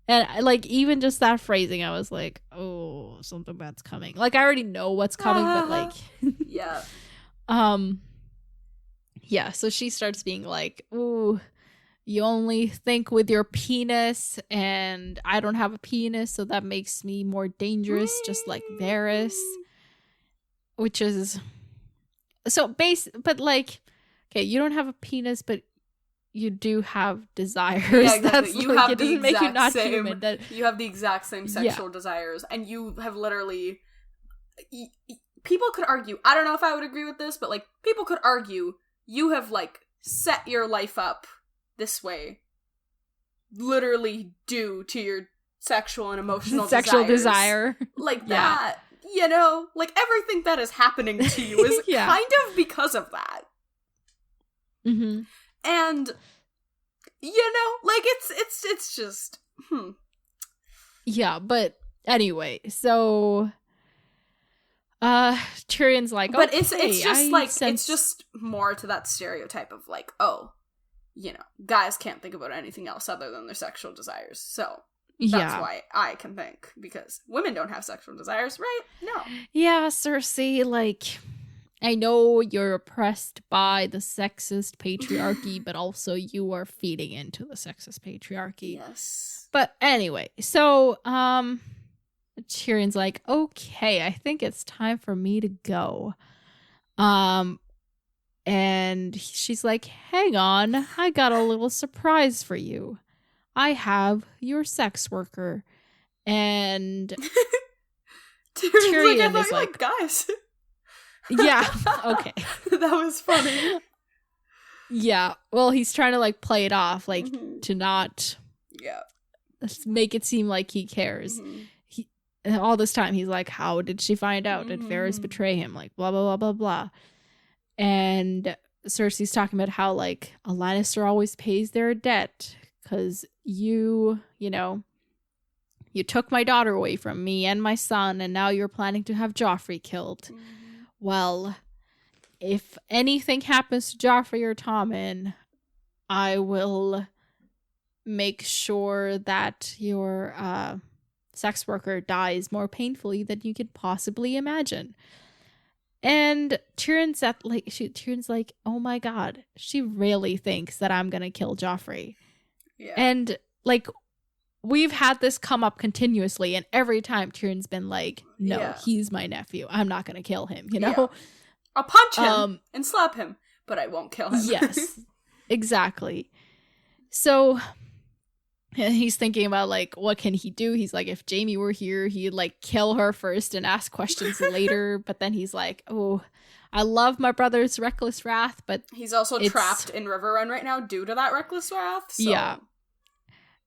And like, even just that phrasing, I was like, oh, something bad's coming. Like, I already know what's coming, but like yeah. Yeah, so she starts being like, ooh, you only think with your penis, and I don't have a penis, so that makes me more dangerous, just like Varys. Which is so but like, okay, you don't have a penis, but you do have desires. Yeah, exactly. That's you like, have it doesn't make you not human. You have the exact same sexual desires, and you have literally. People could argue. I don't know if I would agree with this, but like, people could argue you have like set your life up this way, literally due to your sexual and emotional desire, like that. You know, like everything that is happening to you is kind of because of that. Mm-hmm. And, you know, like, it's just, Yeah, but anyway, so, Tyrion's like, but it's just, like, it's just more to that stereotype of, like, oh, you know, guys can't think about anything else other than their sexual desires, so that's why I can think, because women don't have sexual desires, right? No. Yeah, Cersei, like, I know you're oppressed by the sexist patriarchy, but also you are feeding into the sexist patriarchy. Yes. But anyway, so Tyrion's like, okay, I think it's time for me to go. And she's like, hang on, I got a little surprise for you. I have your sex worker. And Tyrion is like, guys. Yeah, okay. That was funny. Yeah, well, he's trying to like play it off, like to not make it seem like he cares. And all this time he's like, how did she find out? Did Varys betray him? Like, blah, blah, blah, blah, blah. And Cersei's talking about how like a Lannister always pays their debt because you know, you took my daughter away from me and my son, and now you're planning to have Joffrey killed. Well, if anything happens to Joffrey or Tommen, I will make sure that your sex worker dies more painfully than you could possibly imagine. And Tyrion's like, oh my god, she really thinks that I'm gonna kill Joffrey. Yeah. And like, we've had this come up continuously, and every time Tyrion's been like, no, he's my nephew. I'm not going to kill him, you know? Yeah. I'll punch him and slap him, but I won't kill him. Yes, exactly. So he's thinking about, like, what can he do? He's like, if Jaime were here, he'd, like, kill her first and ask questions later. But then he's like, oh, I love my brother's reckless wrath, but he's also trapped in Riverrun right now due to that reckless wrath. So. Yeah.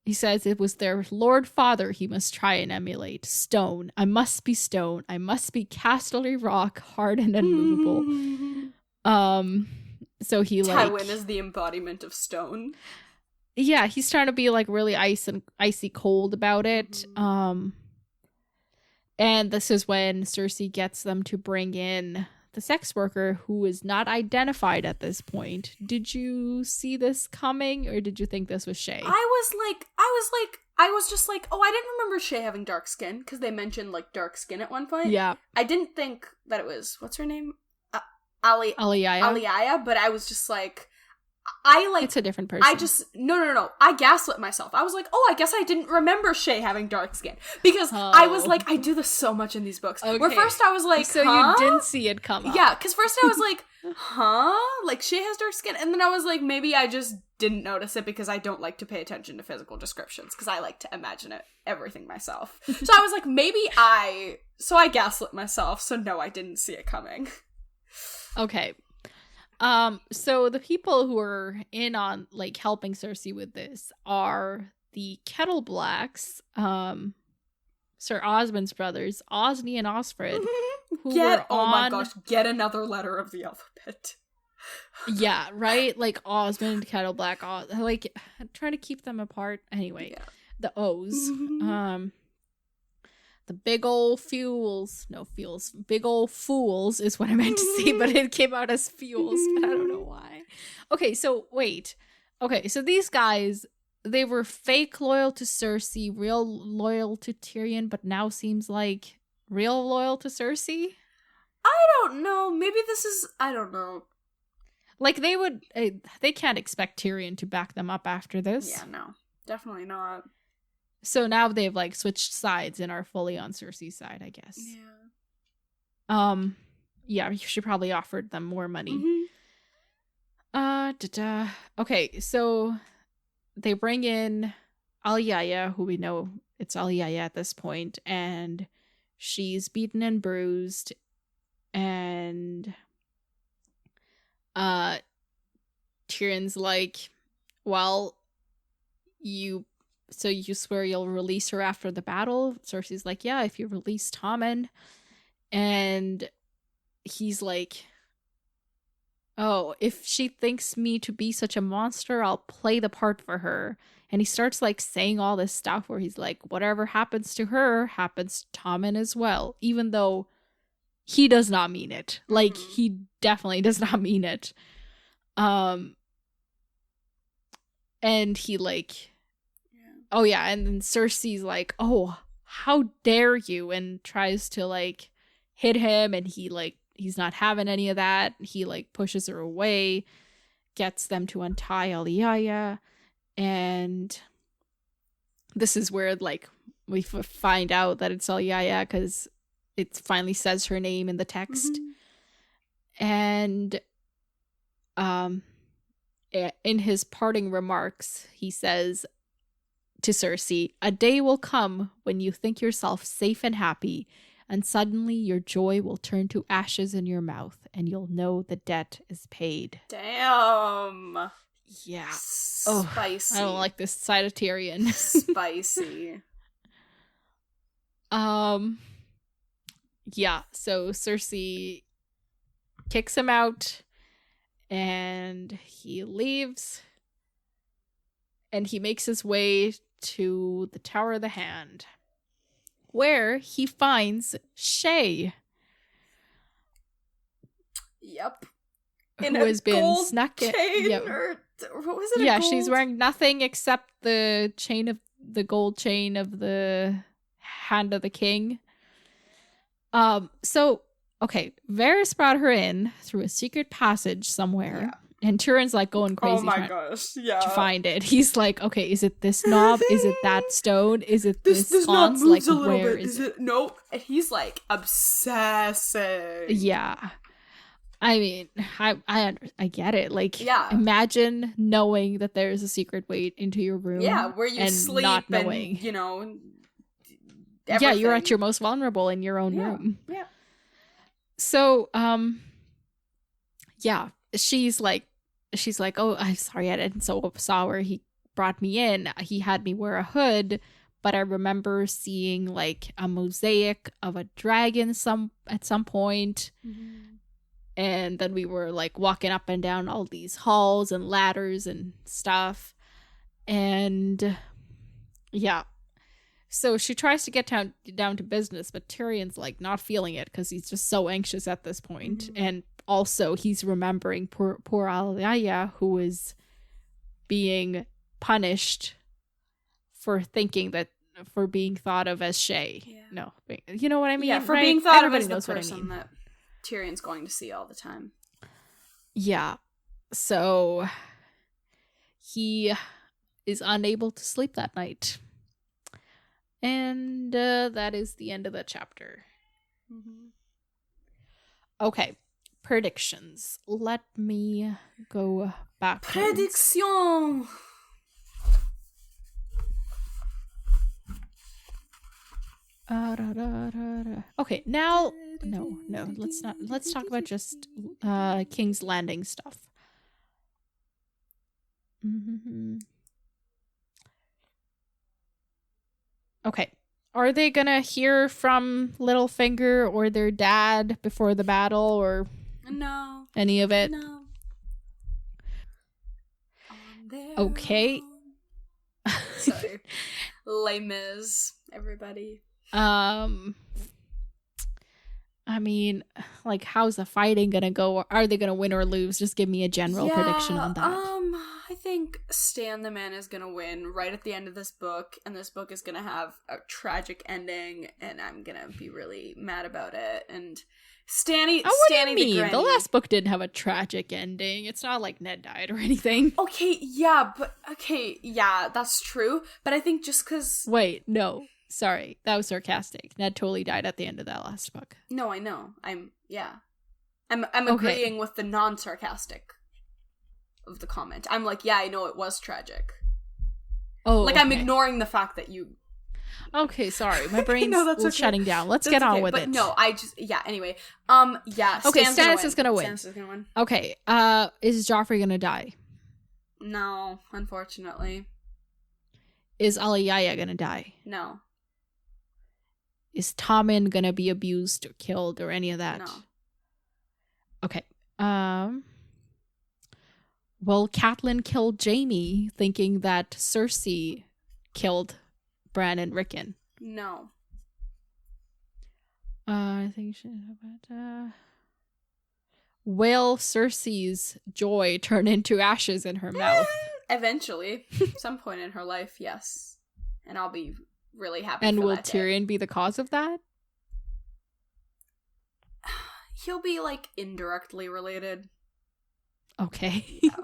He says it was their Lord Father he must try and emulate. Stone. I must be stone. I must be casterly rock, hard and unmovable. So he like Tywin is the embodiment of stone. Yeah, he's trying to be like really icy cold about it. And this is when Cersei gets them to bring in the sex worker who is not identified at this point. Did you see this coming, or did you think this was Shay? I was just like, oh, I didn't remember Shay having dark skin, because they mentioned, like, dark skin at one point. Yeah. I didn't think that it was, what's her name? Aliyah, but I was just like, it's a different person. No. I gaslit myself. I was like, oh, I guess I didn't remember Shay having dark skin. Because I was like, I do this so much in these books. Okay. Where first I was like, so huh? you didn't see it come up. Yeah, because first I was like, huh? Like, Shay has dark skin? And then I was like, maybe I just didn't notice it because I don't like to pay attention to physical descriptions, because I like to imagine everything myself. So I was like, so I gaslit myself, so no, I didn't see it coming. Okay. So the people who are in on, like, helping Cersei with this are the Kettle Blacks, Sir Osmond's brothers, Osney and Osfred, who were oh my gosh, get another letter of the alphabet. Yeah, right? Like, Osmond, Kettle Black, like, trying to keep them apart. Anyway, yeah. The O's. The big ol' big ol' fools is what I meant to say, but it came out as fuels, but I don't know why. Okay, so wait. Okay, so these guys, they were fake loyal to Cersei, real loyal to Tyrion, but now seems like real loyal to Cersei? I don't know. Maybe this is, I don't know. Like, they can't expect Tyrion to back them up after this. Yeah, no. Definitely not. So now they've, like, switched sides and are fully on Cersei's side, I guess. Yeah. Yeah, she probably offered them more money. Mm-hmm. Okay, so they bring in Aliyah, who we know it's Aliyah at this point, and she's beaten and bruised, and Tyrion's like, well, you swear you'll release her after the battle? Cersei's like, yeah, if you release Tommen. And he's like, oh, if she thinks me to be such a monster, I'll play the part for her. And he starts, like, saying all this stuff where he's like, whatever happens to her happens to Tommen as well, even though he does not mean it. Like, he definitely does not mean it. And he, like, oh yeah, and then Cersei's like, oh, how dare you, and tries to, like, hit him, and he's not having any of that. He, like, pushes her away, gets them to untie Aliyah, and this is where, like, we find out that it's Aliyah, because it finally says her name in the text. And in his parting remarks, he says to Cersei, a day will come when you think yourself safe and happy, and suddenly your joy will turn to ashes in your mouth, and you'll know the debt is paid. Damn. Yeah. Spicy. I don't like this side of Tyrion. Spicy. Yeah, so Cersei kicks him out, and he leaves, and he makes his way to the Tower of the Hand, where he finds Shay. Yep. Who has been snuck in. Yep. Or what was it? Yeah, she's wearing nothing except the gold chain of the Hand of the King. So, okay, Varys brought her in through a secret passage somewhere. Yeah. And Tyrion's, like, going crazy to find it. He's like, okay, is it this knob? Is it that stone? Is it this sconce? Knob moves like, a little where bit. Is it? No. And he's, like, obsessing. Yeah. I mean, I get it. Like, yeah. Imagine knowing that there's a secret way into your room. Yeah, where you sleep not knowing. And, you know, everything. Yeah, you're at your most vulnerable in your own room. Yeah. So, yeah, she's like, oh, I'm sorry, I didn't saw where he brought me in. He had me wear a hood, but I remember seeing, like, a mosaic of a dragon at some point. Mm-hmm. And then we were, like, walking up and down all these halls and ladders and stuff. And yeah, So she tries to get down to business, but Tyrion's like not feeling it because he's just so anxious at this point. Mm-hmm. And also he's remembering poor Alyaya, who is being punished for being thought of as Shay. Yeah. No, you know what I mean? Yeah, for right? being thought Everybody of as knows the what I person mean. that Tyrion's going to see all the time. Yeah. So he is unable to sleep that night. And that is the end of the chapter. Mm-hmm. Okay. Predictions. Let me go back. Prédiction! Okay, now no, let's not. Let's talk about just King's Landing stuff. Mm-hmm. Okay. Are they gonna hear from Littlefinger or their dad before the battle, or no, any of it? No. Okay. Sorry. Les Mis, everybody. I mean, like, how's the fighting gonna go? Are they gonna win or lose? Just give me a general prediction on that. I think Stan the Man is gonna win right at the end of this book, and this book is gonna have a tragic ending, and I'm gonna be really mad about it. And Stanny, what Stanny do you mean? the The last book didn't have a tragic ending. It's not like Ned died or anything. Okay, yeah, that's true. But I think just because... Wait, no. Sorry, that was sarcastic. Ned totally died at the end of that last book. No, I know. I'm agreeing with the non-sarcastic of the comment. I'm like, yeah, I know it was tragic. Oh, like, okay. I'm ignoring the fact that you... Okay, sorry. My brain's okay. shutting down. Let's get on with but it. No, anyway. Yeah, okay, Stannis is gonna win. Stannis is gonna win. Okay, is Joffrey gonna die? No, unfortunately. Is Alyaya gonna die? No. Is Tommen gonna be abused or killed or any of that? No. Okay. Will Catelyn kill Jaime, thinking that Cersei killed Bran and Rickon? No. I think she. Will Cersei's joy turn into ashes in her mouth? Eventually, some point in her life, yes, and I'll be really happy. And for will that Tyrion day. be the cause of that? He'll be like indirectly related. Okay. Yeah.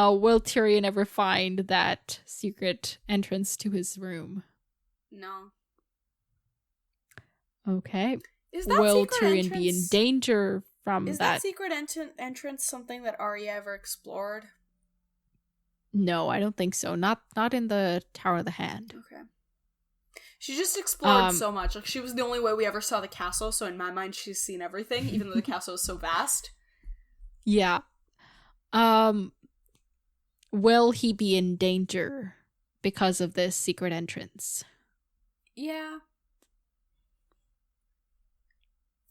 Will Tyrion ever find that secret entrance to his room? No. Okay. Is that will secret Tyrion entrance... be in danger from Is that secret entrance something that Arya ever explored? No, I don't think so. Not in the Tower of the Hand. Okay. She just explored so much. Like, she was the only way we ever saw the castle, so in my mind, she's seen everything, even though the castle is so vast. Yeah. Will he be in danger because of this secret entrance? Yeah.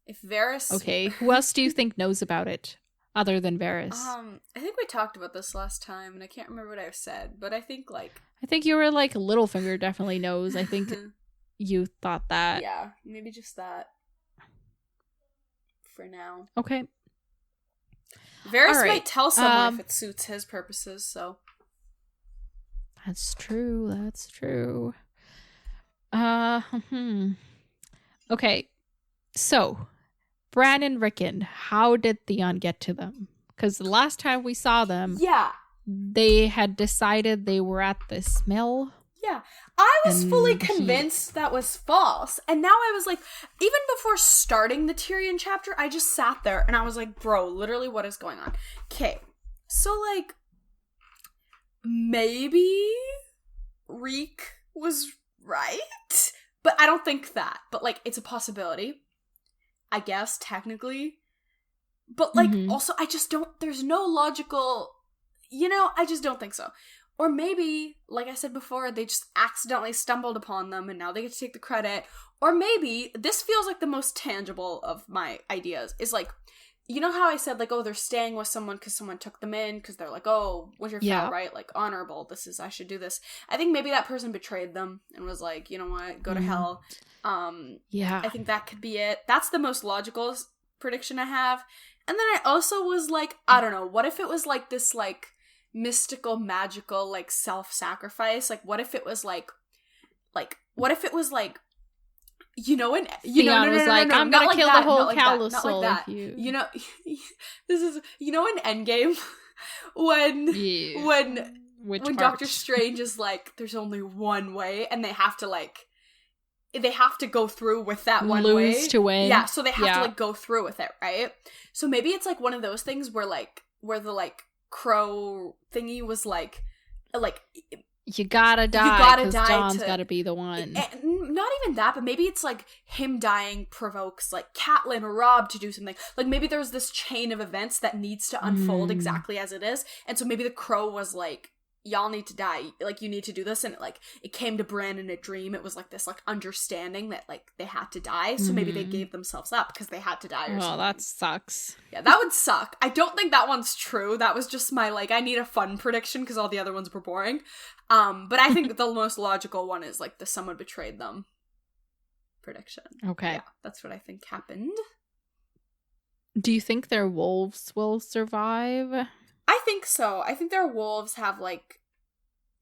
If Varys... Okay, who else do you think knows about it, other than Varys? I think we talked about this last time, and I can't remember what I said, but I think, like... I think you were like, Littlefinger definitely knows. I think you thought that. Yeah, maybe just that. For now. Okay. Varys might tell someone if it suits his purposes, so... That's true. Okay, so... Bran and Rickon, how did Theon get to them? Because the last time we saw them, they had decided they were at this mill. Yeah, I was fully convinced that was false. And now I was like, even before starting the Tyrion chapter, I just sat there and I was like, bro, literally what is going on? Okay, so like, maybe Reek was right? But I don't think that. But like, it's a possibility. I guess, technically. But, like, also, I just don't... There's no logical... I just don't think so. Or maybe, like I said before, they just accidentally stumbled upon them and now they get to take the credit. Or maybe, this feels like the most tangible of my ideas, is like, you know how I said, like, oh, they're staying with someone because someone took them in, because they're like, oh, Winterfell, right? Like, honorable. I should do this. I think maybe that person betrayed them and was like, you know what, go to hell. Yeah. I think that could be it. That's the most logical prediction I have. And then I also was like, I don't know, what if it was like this, like, mystical, magical, like, self-sacrifice? Like, what if it was like, you know, and you know, Theon was like, I'm gonna kill the whole council if you. You know, this is, you know, in Endgame, when Doctor Strange is like, there's only one way, and they have to go through with that one way. Lose to win. Yeah, so they have to, like, go through with it, right? So maybe it's, like, one of those things where the, like, crow thingy was, like, you gotta die, because John's gotta be the one. And not even that, but maybe it's, like, him dying provokes, like, Catelyn or Robb to do something. Like, maybe there's this chain of events that needs to unfold exactly as it is, and so maybe the crow was like, y'all need to die, like, you need to do this, and it came to Bran in a dream. It was like this, like, understanding that, like, they had to die, so maybe they gave themselves up because they had to die or something. That sucks. Yeah, that would suck. I don't think that one's true. That was just my, like, I need a fun prediction because all the other ones were boring. But I think the most logical one is, like, the someone betrayed them prediction. Okay. Yeah, that's what I think happened. Do you think their wolves will survive? I think so. I think their wolves have, like...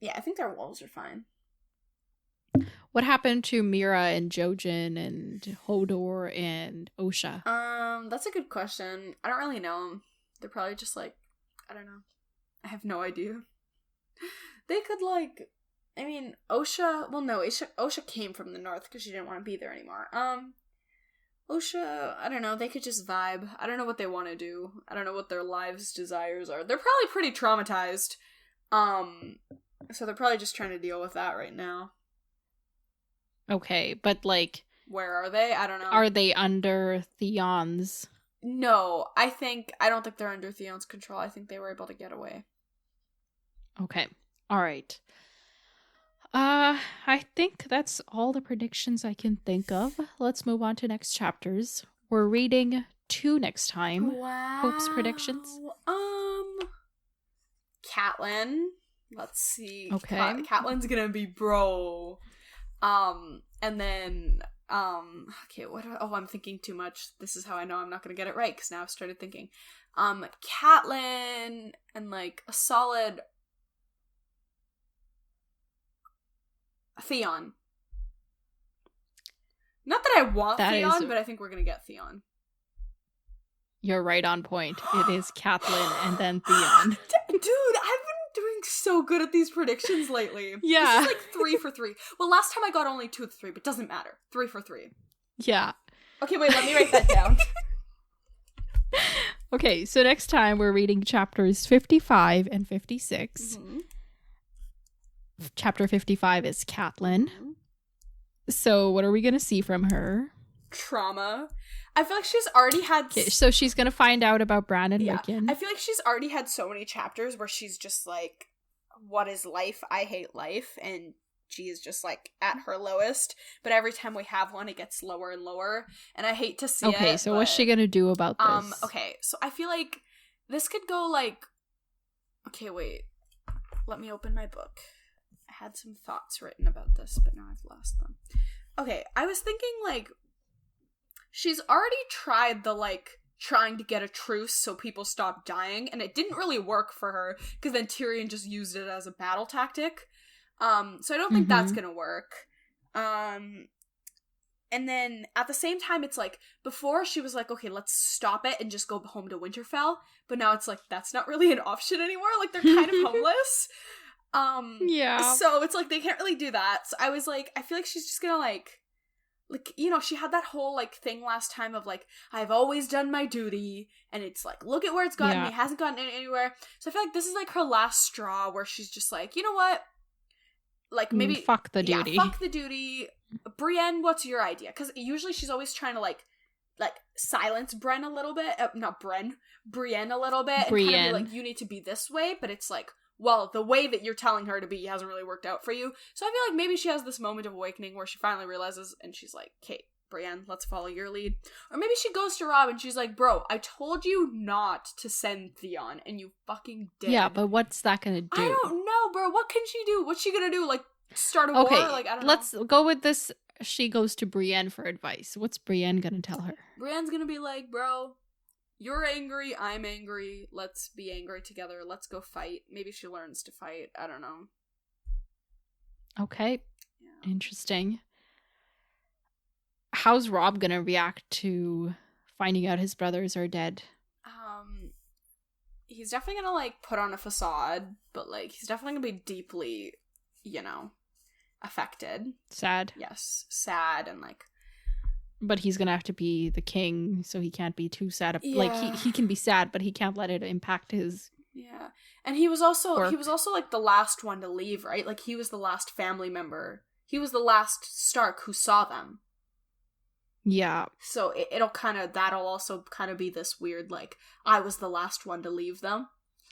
Yeah, I think their wolves are fine. What happened to Mira and Jojen and Hodor and Osha? That's a good question. I don't really know them. They're probably just, like... I don't know. I have no idea. They could, like... I mean, Osha... Well, no, Osha came from the north because she didn't want to be there anymore. Osha, I don't know, they could just vibe. I don't know what they want to do. I don't know what their lives' desires are. They're probably pretty traumatized. So they're probably just trying to deal with that right now. Okay, but, like... Where are they? I don't know. Are they under Theon's? No, I don't think they're under Theon's control. I think they were able to get away. Okay, alright. I think that's all the predictions I can think of. Let's move on to next chapters. We're reading 2 next time. Wow. Hope's predictions. Catelyn. Let's see. Okay. Catelyn's gonna be bro. And then, okay, I'm thinking too much. This is how I know I'm not gonna get it right, because now I've started thinking. Catelyn and, like, a solid... Theon. Not that I want Theon, but I think we're gonna get Theon. You're right on point. It is Catelyn and then Theon. Dude, I've been doing so good at these predictions lately. Yeah. This is like 3 for 3. Well, last time I got only 2 of 3, but doesn't matter. 3 for 3. Yeah. Okay, wait, let me write that down. Okay, so next time we're reading chapters 55 and 56. Mm-hmm. Chapter 55 is Catelyn. Mm-hmm. So what are we going to see from her? Trauma. I feel like she's already had... Okay, so she's going to find out about Bran and Rickon. I feel like she's already had so many chapters where she's just like, what is life? I hate life. And she is just, like, at her lowest. But every time we have one, it gets lower and lower. And I hate to see it. Okay, so what's she going to do about this? Okay, so I feel like this could go, like... Okay, wait. Let me open my book. I had some thoughts written about this, but now I've lost them. Okay, I was thinking, like, she's already tried the, like, trying to get a truce so people stop dying, and it didn't really work for her, because then Tyrion just used it as a battle tactic. So I don't think that's gonna work. And then, at the same time, it's like, before she was like, okay, let's stop it and just go home to Winterfell, but now it's like, that's not really an option anymore, like, they're kind of homeless. Yeah. So it's like, they can't really do that. So I was like, I feel like she's just gonna, like, you know, she had that whole, like, thing last time of, like, I've always done my duty, and it's like, look at where it's gotten me, it hasn't gotten anywhere. So I feel like this is, like, her last straw, where she's just like, you know what? Like, maybe... fuck the duty. Yeah, fuck the duty. Brienne, what's your idea? Because usually she's always trying to, like, silence Brienne a little bit. Brienne a little bit. Brienne. And kind of be like, you need to be this way, but it's like, well, the way that you're telling her to be hasn't really worked out for you. So I feel like maybe she has this moment of awakening where she finally realizes, and she's like, Kate, Brienne, let's follow your lead. Or maybe she goes to Rob and she's like, bro, I told you not to send Theon, and you fucking did. Yeah, but what's that gonna do? I don't know, bro. What can she do? What's she gonna do? Like, start a war? Like, I don't know. Let's go with this. She goes to Brienne for advice. What's Brienne gonna tell her? Brienne's gonna be like, bro, you're angry, I'm angry, let's be angry together, let's go fight. Maybe she learns to fight, I don't know. Okay. Yeah. Interesting. How's Rob gonna react to finding out his brothers are dead? He's definitely gonna, like, put on a facade, but, like, he's definitely gonna be deeply, affected. Sad. Yes, sad, and, like... But he's gonna have to be the king, so he can't be too sad. Yeah. Like, he can be sad, but he can't let it impact his... Yeah. And he was also, work. like, the last one to leave, right? Like, he was the last family member. He was the last Stark who saw them. Yeah. So that'll also kind of be this weird, like, I was the last one to leave them.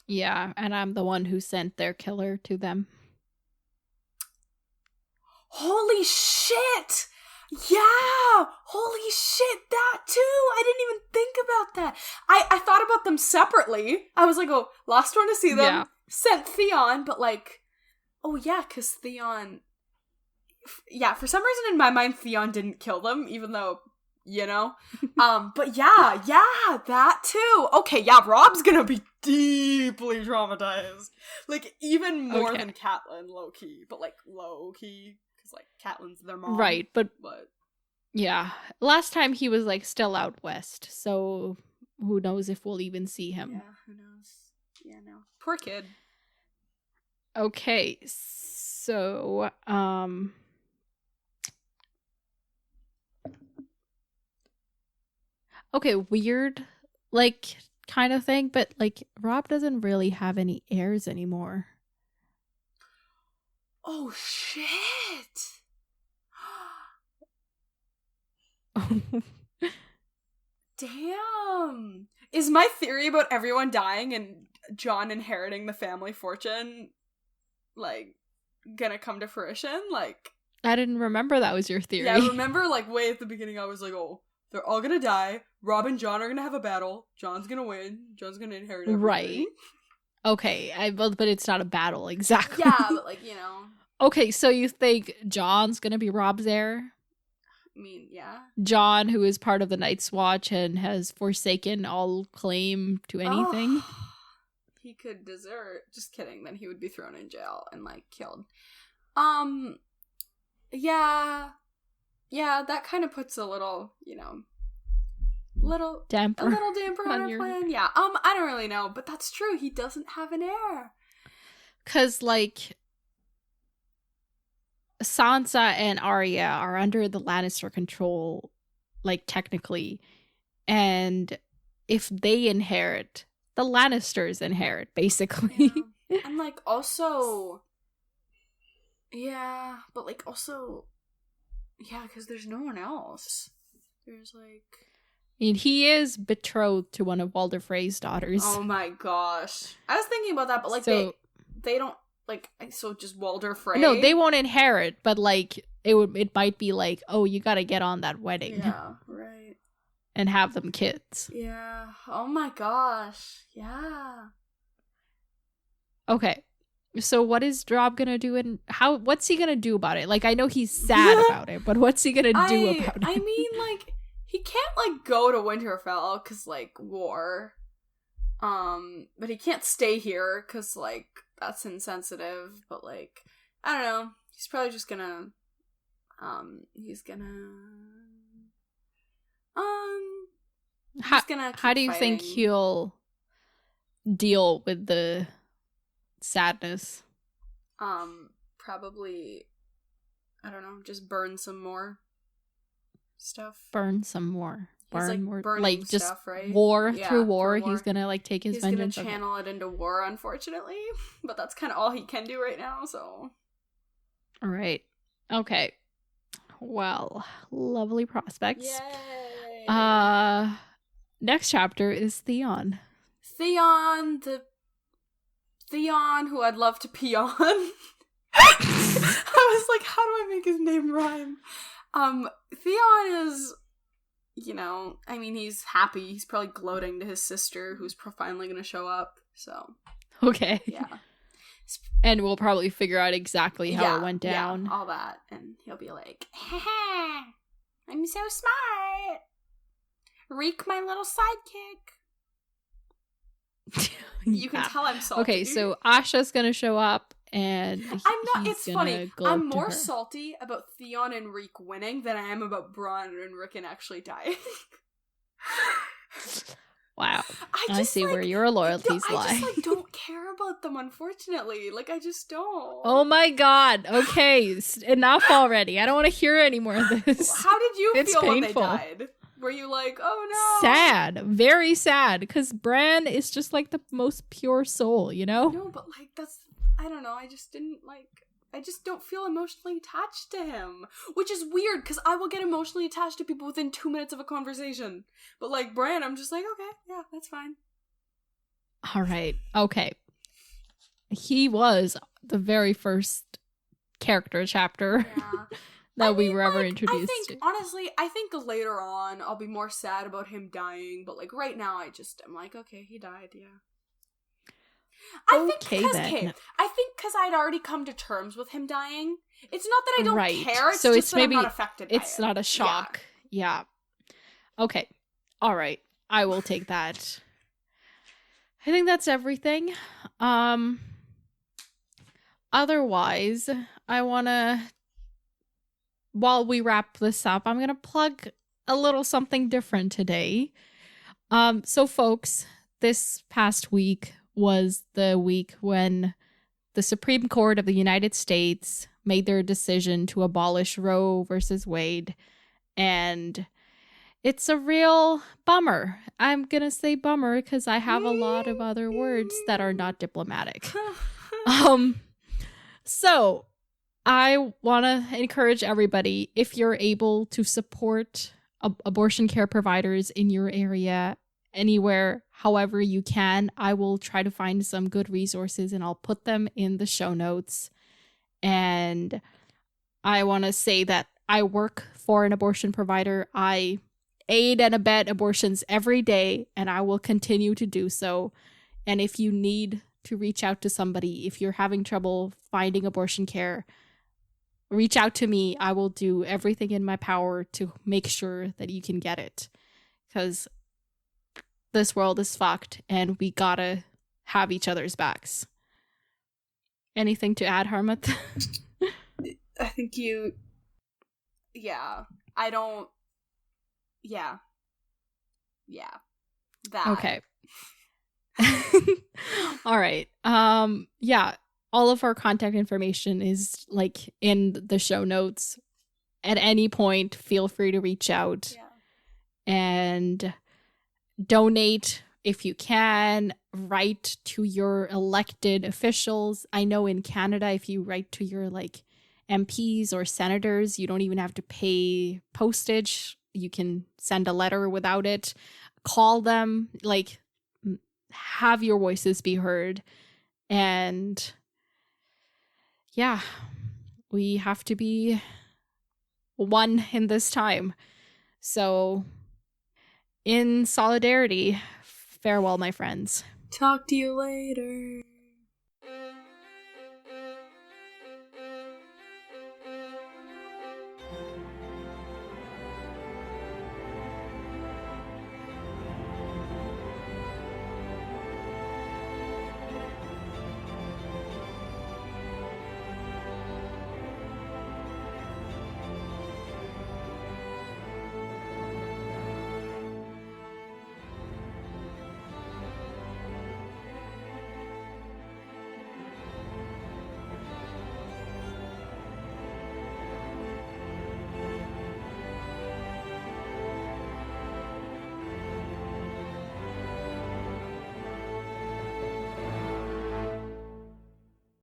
Yeah, and I'm the one who sent their killer to them. Holy shit! Yeah! Holy shit, that too! I didn't even think about that. I thought about them separately. I was like, oh, last one to see them, Yeah. Sent Theon, but like, oh yeah, because Theon... Yeah, for some reason in my mind, Theon didn't kill them, even though, but yeah, that too. Okay, yeah, Rob's gonna be deeply traumatized. Like, even more than Catelyn, low-key. But, like, low-key, because, like, Catelyn's their mom. Right, but... Yeah. Last time he was, like, still out west, so who knows if we'll even see him. Yeah, who knows. Yeah, no. Poor kid. Okay, so, okay, weird, like, kind of thing, but, like, Rob doesn't really have any heirs anymore. Oh, shit! Damn! Is my theory about everyone dying and Jon inheriting the family fortune, like, gonna come to fruition? Like... I didn't remember that was your theory. Yeah, I remember, like, way at the beginning I was like, oh... They're all gonna die. Rob and Jon are gonna have a battle. Jon's gonna win. Jon's gonna inherit everything. Right. Okay, but it's not a battle, exactly. Yeah, but, like, Okay, so you think Jon's gonna be Rob's heir? I mean, yeah. Jon, who is part of the Night's Watch and has forsaken all claim to anything? Oh, he could desert. Just kidding. Then he would be thrown in jail and, like, killed. Yeah. Yeah, that kind of puts a little, damper on our plan. Yeah. I don't really know, but that's true. He doesn't have an heir. 'Cause, like, Sansa and Arya are under the Lannister control, like, technically. And if they inherit, the Lannisters inherit, basically. Yeah. And, like, also... Yeah, but, like, also... Yeah, because there's no one else. There's, like... I mean, he is betrothed to one of Walder Frey's daughters. Oh my gosh. I was thinking about that, but, like, so, they don't, like, so just Walder Frey? No, they won't inherit, but, like, it might be like, oh, you gotta get on that wedding. Yeah, right. And have them kids. Yeah. Oh my gosh. Yeah. Okay. So what is Rob gonna do and what's he gonna do about it? Like, I know he's sad about it, but what's he gonna do about it? I mean, like, he can't, like, go to Winterfell because, like, war. But he can't stay here because, like, that's insensitive. But, like, I don't know. He's probably just gonna, how do you think he'll deal with the sadness? Probably, I don't know, just burn some more stuff. Burn some more. Burn more. Like, just stuff, right? war through war. He's gonna, like, take his vengeance. He's gonna channel it into war, unfortunately. But that's kind of all he can do right now, so. All right. Okay. Well, lovely prospects. Yay! Next chapter is Theon. Theon, who I'd love to pee on. I was like, how do I make his name rhyme? Theon is, I mean, he's happy. He's probably gloating to his sister, who's finally gonna show up. So, okay. yeah. And we'll probably figure out exactly how it went down. Yeah, all that. And he'll be like, haha, I'm so smart. Reek, my little sidekick. You can tell I'm salty. Okay, so Asha's gonna show up, and I'm not. It's funny. I'm more her. salty about Theon and Reek winning than I am about Bronn and Rickon actually dying. Wow, I see where your loyalties lie. I just don't care about them. Unfortunately, I just don't. Oh my god! Okay, enough already. I don't want to hear any more of this. How did you feel painful. When they died? Were you like, oh no? Sad, very sad, because Bran is just the most pure soul, No, but that's, I don't know, I just didn't I just don't feel emotionally attached to him, which is weird, because I will get emotionally attached to people within 2 minutes of a conversation, but Bran, I'm just okay, yeah, that's fine. Alright, okay. He was the very first character chapter. Yeah. We were ever introduced to. Honestly, I think later on I'll be more sad about him dying, but right now I'm okay, he died, yeah. I think because I'd already come to terms with him dying. It's not that I don't care, it's just that I'm not affected by it. It's not a shock. Yeah. Okay. All right. I will take that. I think that's everything. Otherwise, I want to, while we wrap this up, I'm going to plug a little something different today. So folks, this past week was the week when the Supreme Court of the United States made their decision to abolish Roe versus Wade. And it's a real bummer. I'm going to say bummer because I have a lot of other words that are not diplomatic. So I want to encourage everybody, if you're able to support abortion care providers in your area, anywhere, however you can, I will try to find some good resources and I'll put them in the show notes. And I want to say that I work for an abortion provider. I aid and abet abortions every day, and I will continue to do so. And if you need to reach out to somebody, if you're having trouble finding abortion care, reach out to me. I will do everything in my power to make sure that you can get it. Because this world is fucked and we gotta have each other's backs. Anything to add, Harmut? I think I don't, yeah. That. Okay. All right. Yeah, all of our contact information is in the show notes. At any point, feel free to reach out. Yeah. And donate if you can. Write to your elected officials. I know in Canada, if you write to your MPs or senators, you don't even have to pay postage. You can send a letter without it. Call them, have your voices be heard. And yeah, we have to be one in this time. So in solidarity, farewell, my friends. Talk to you later.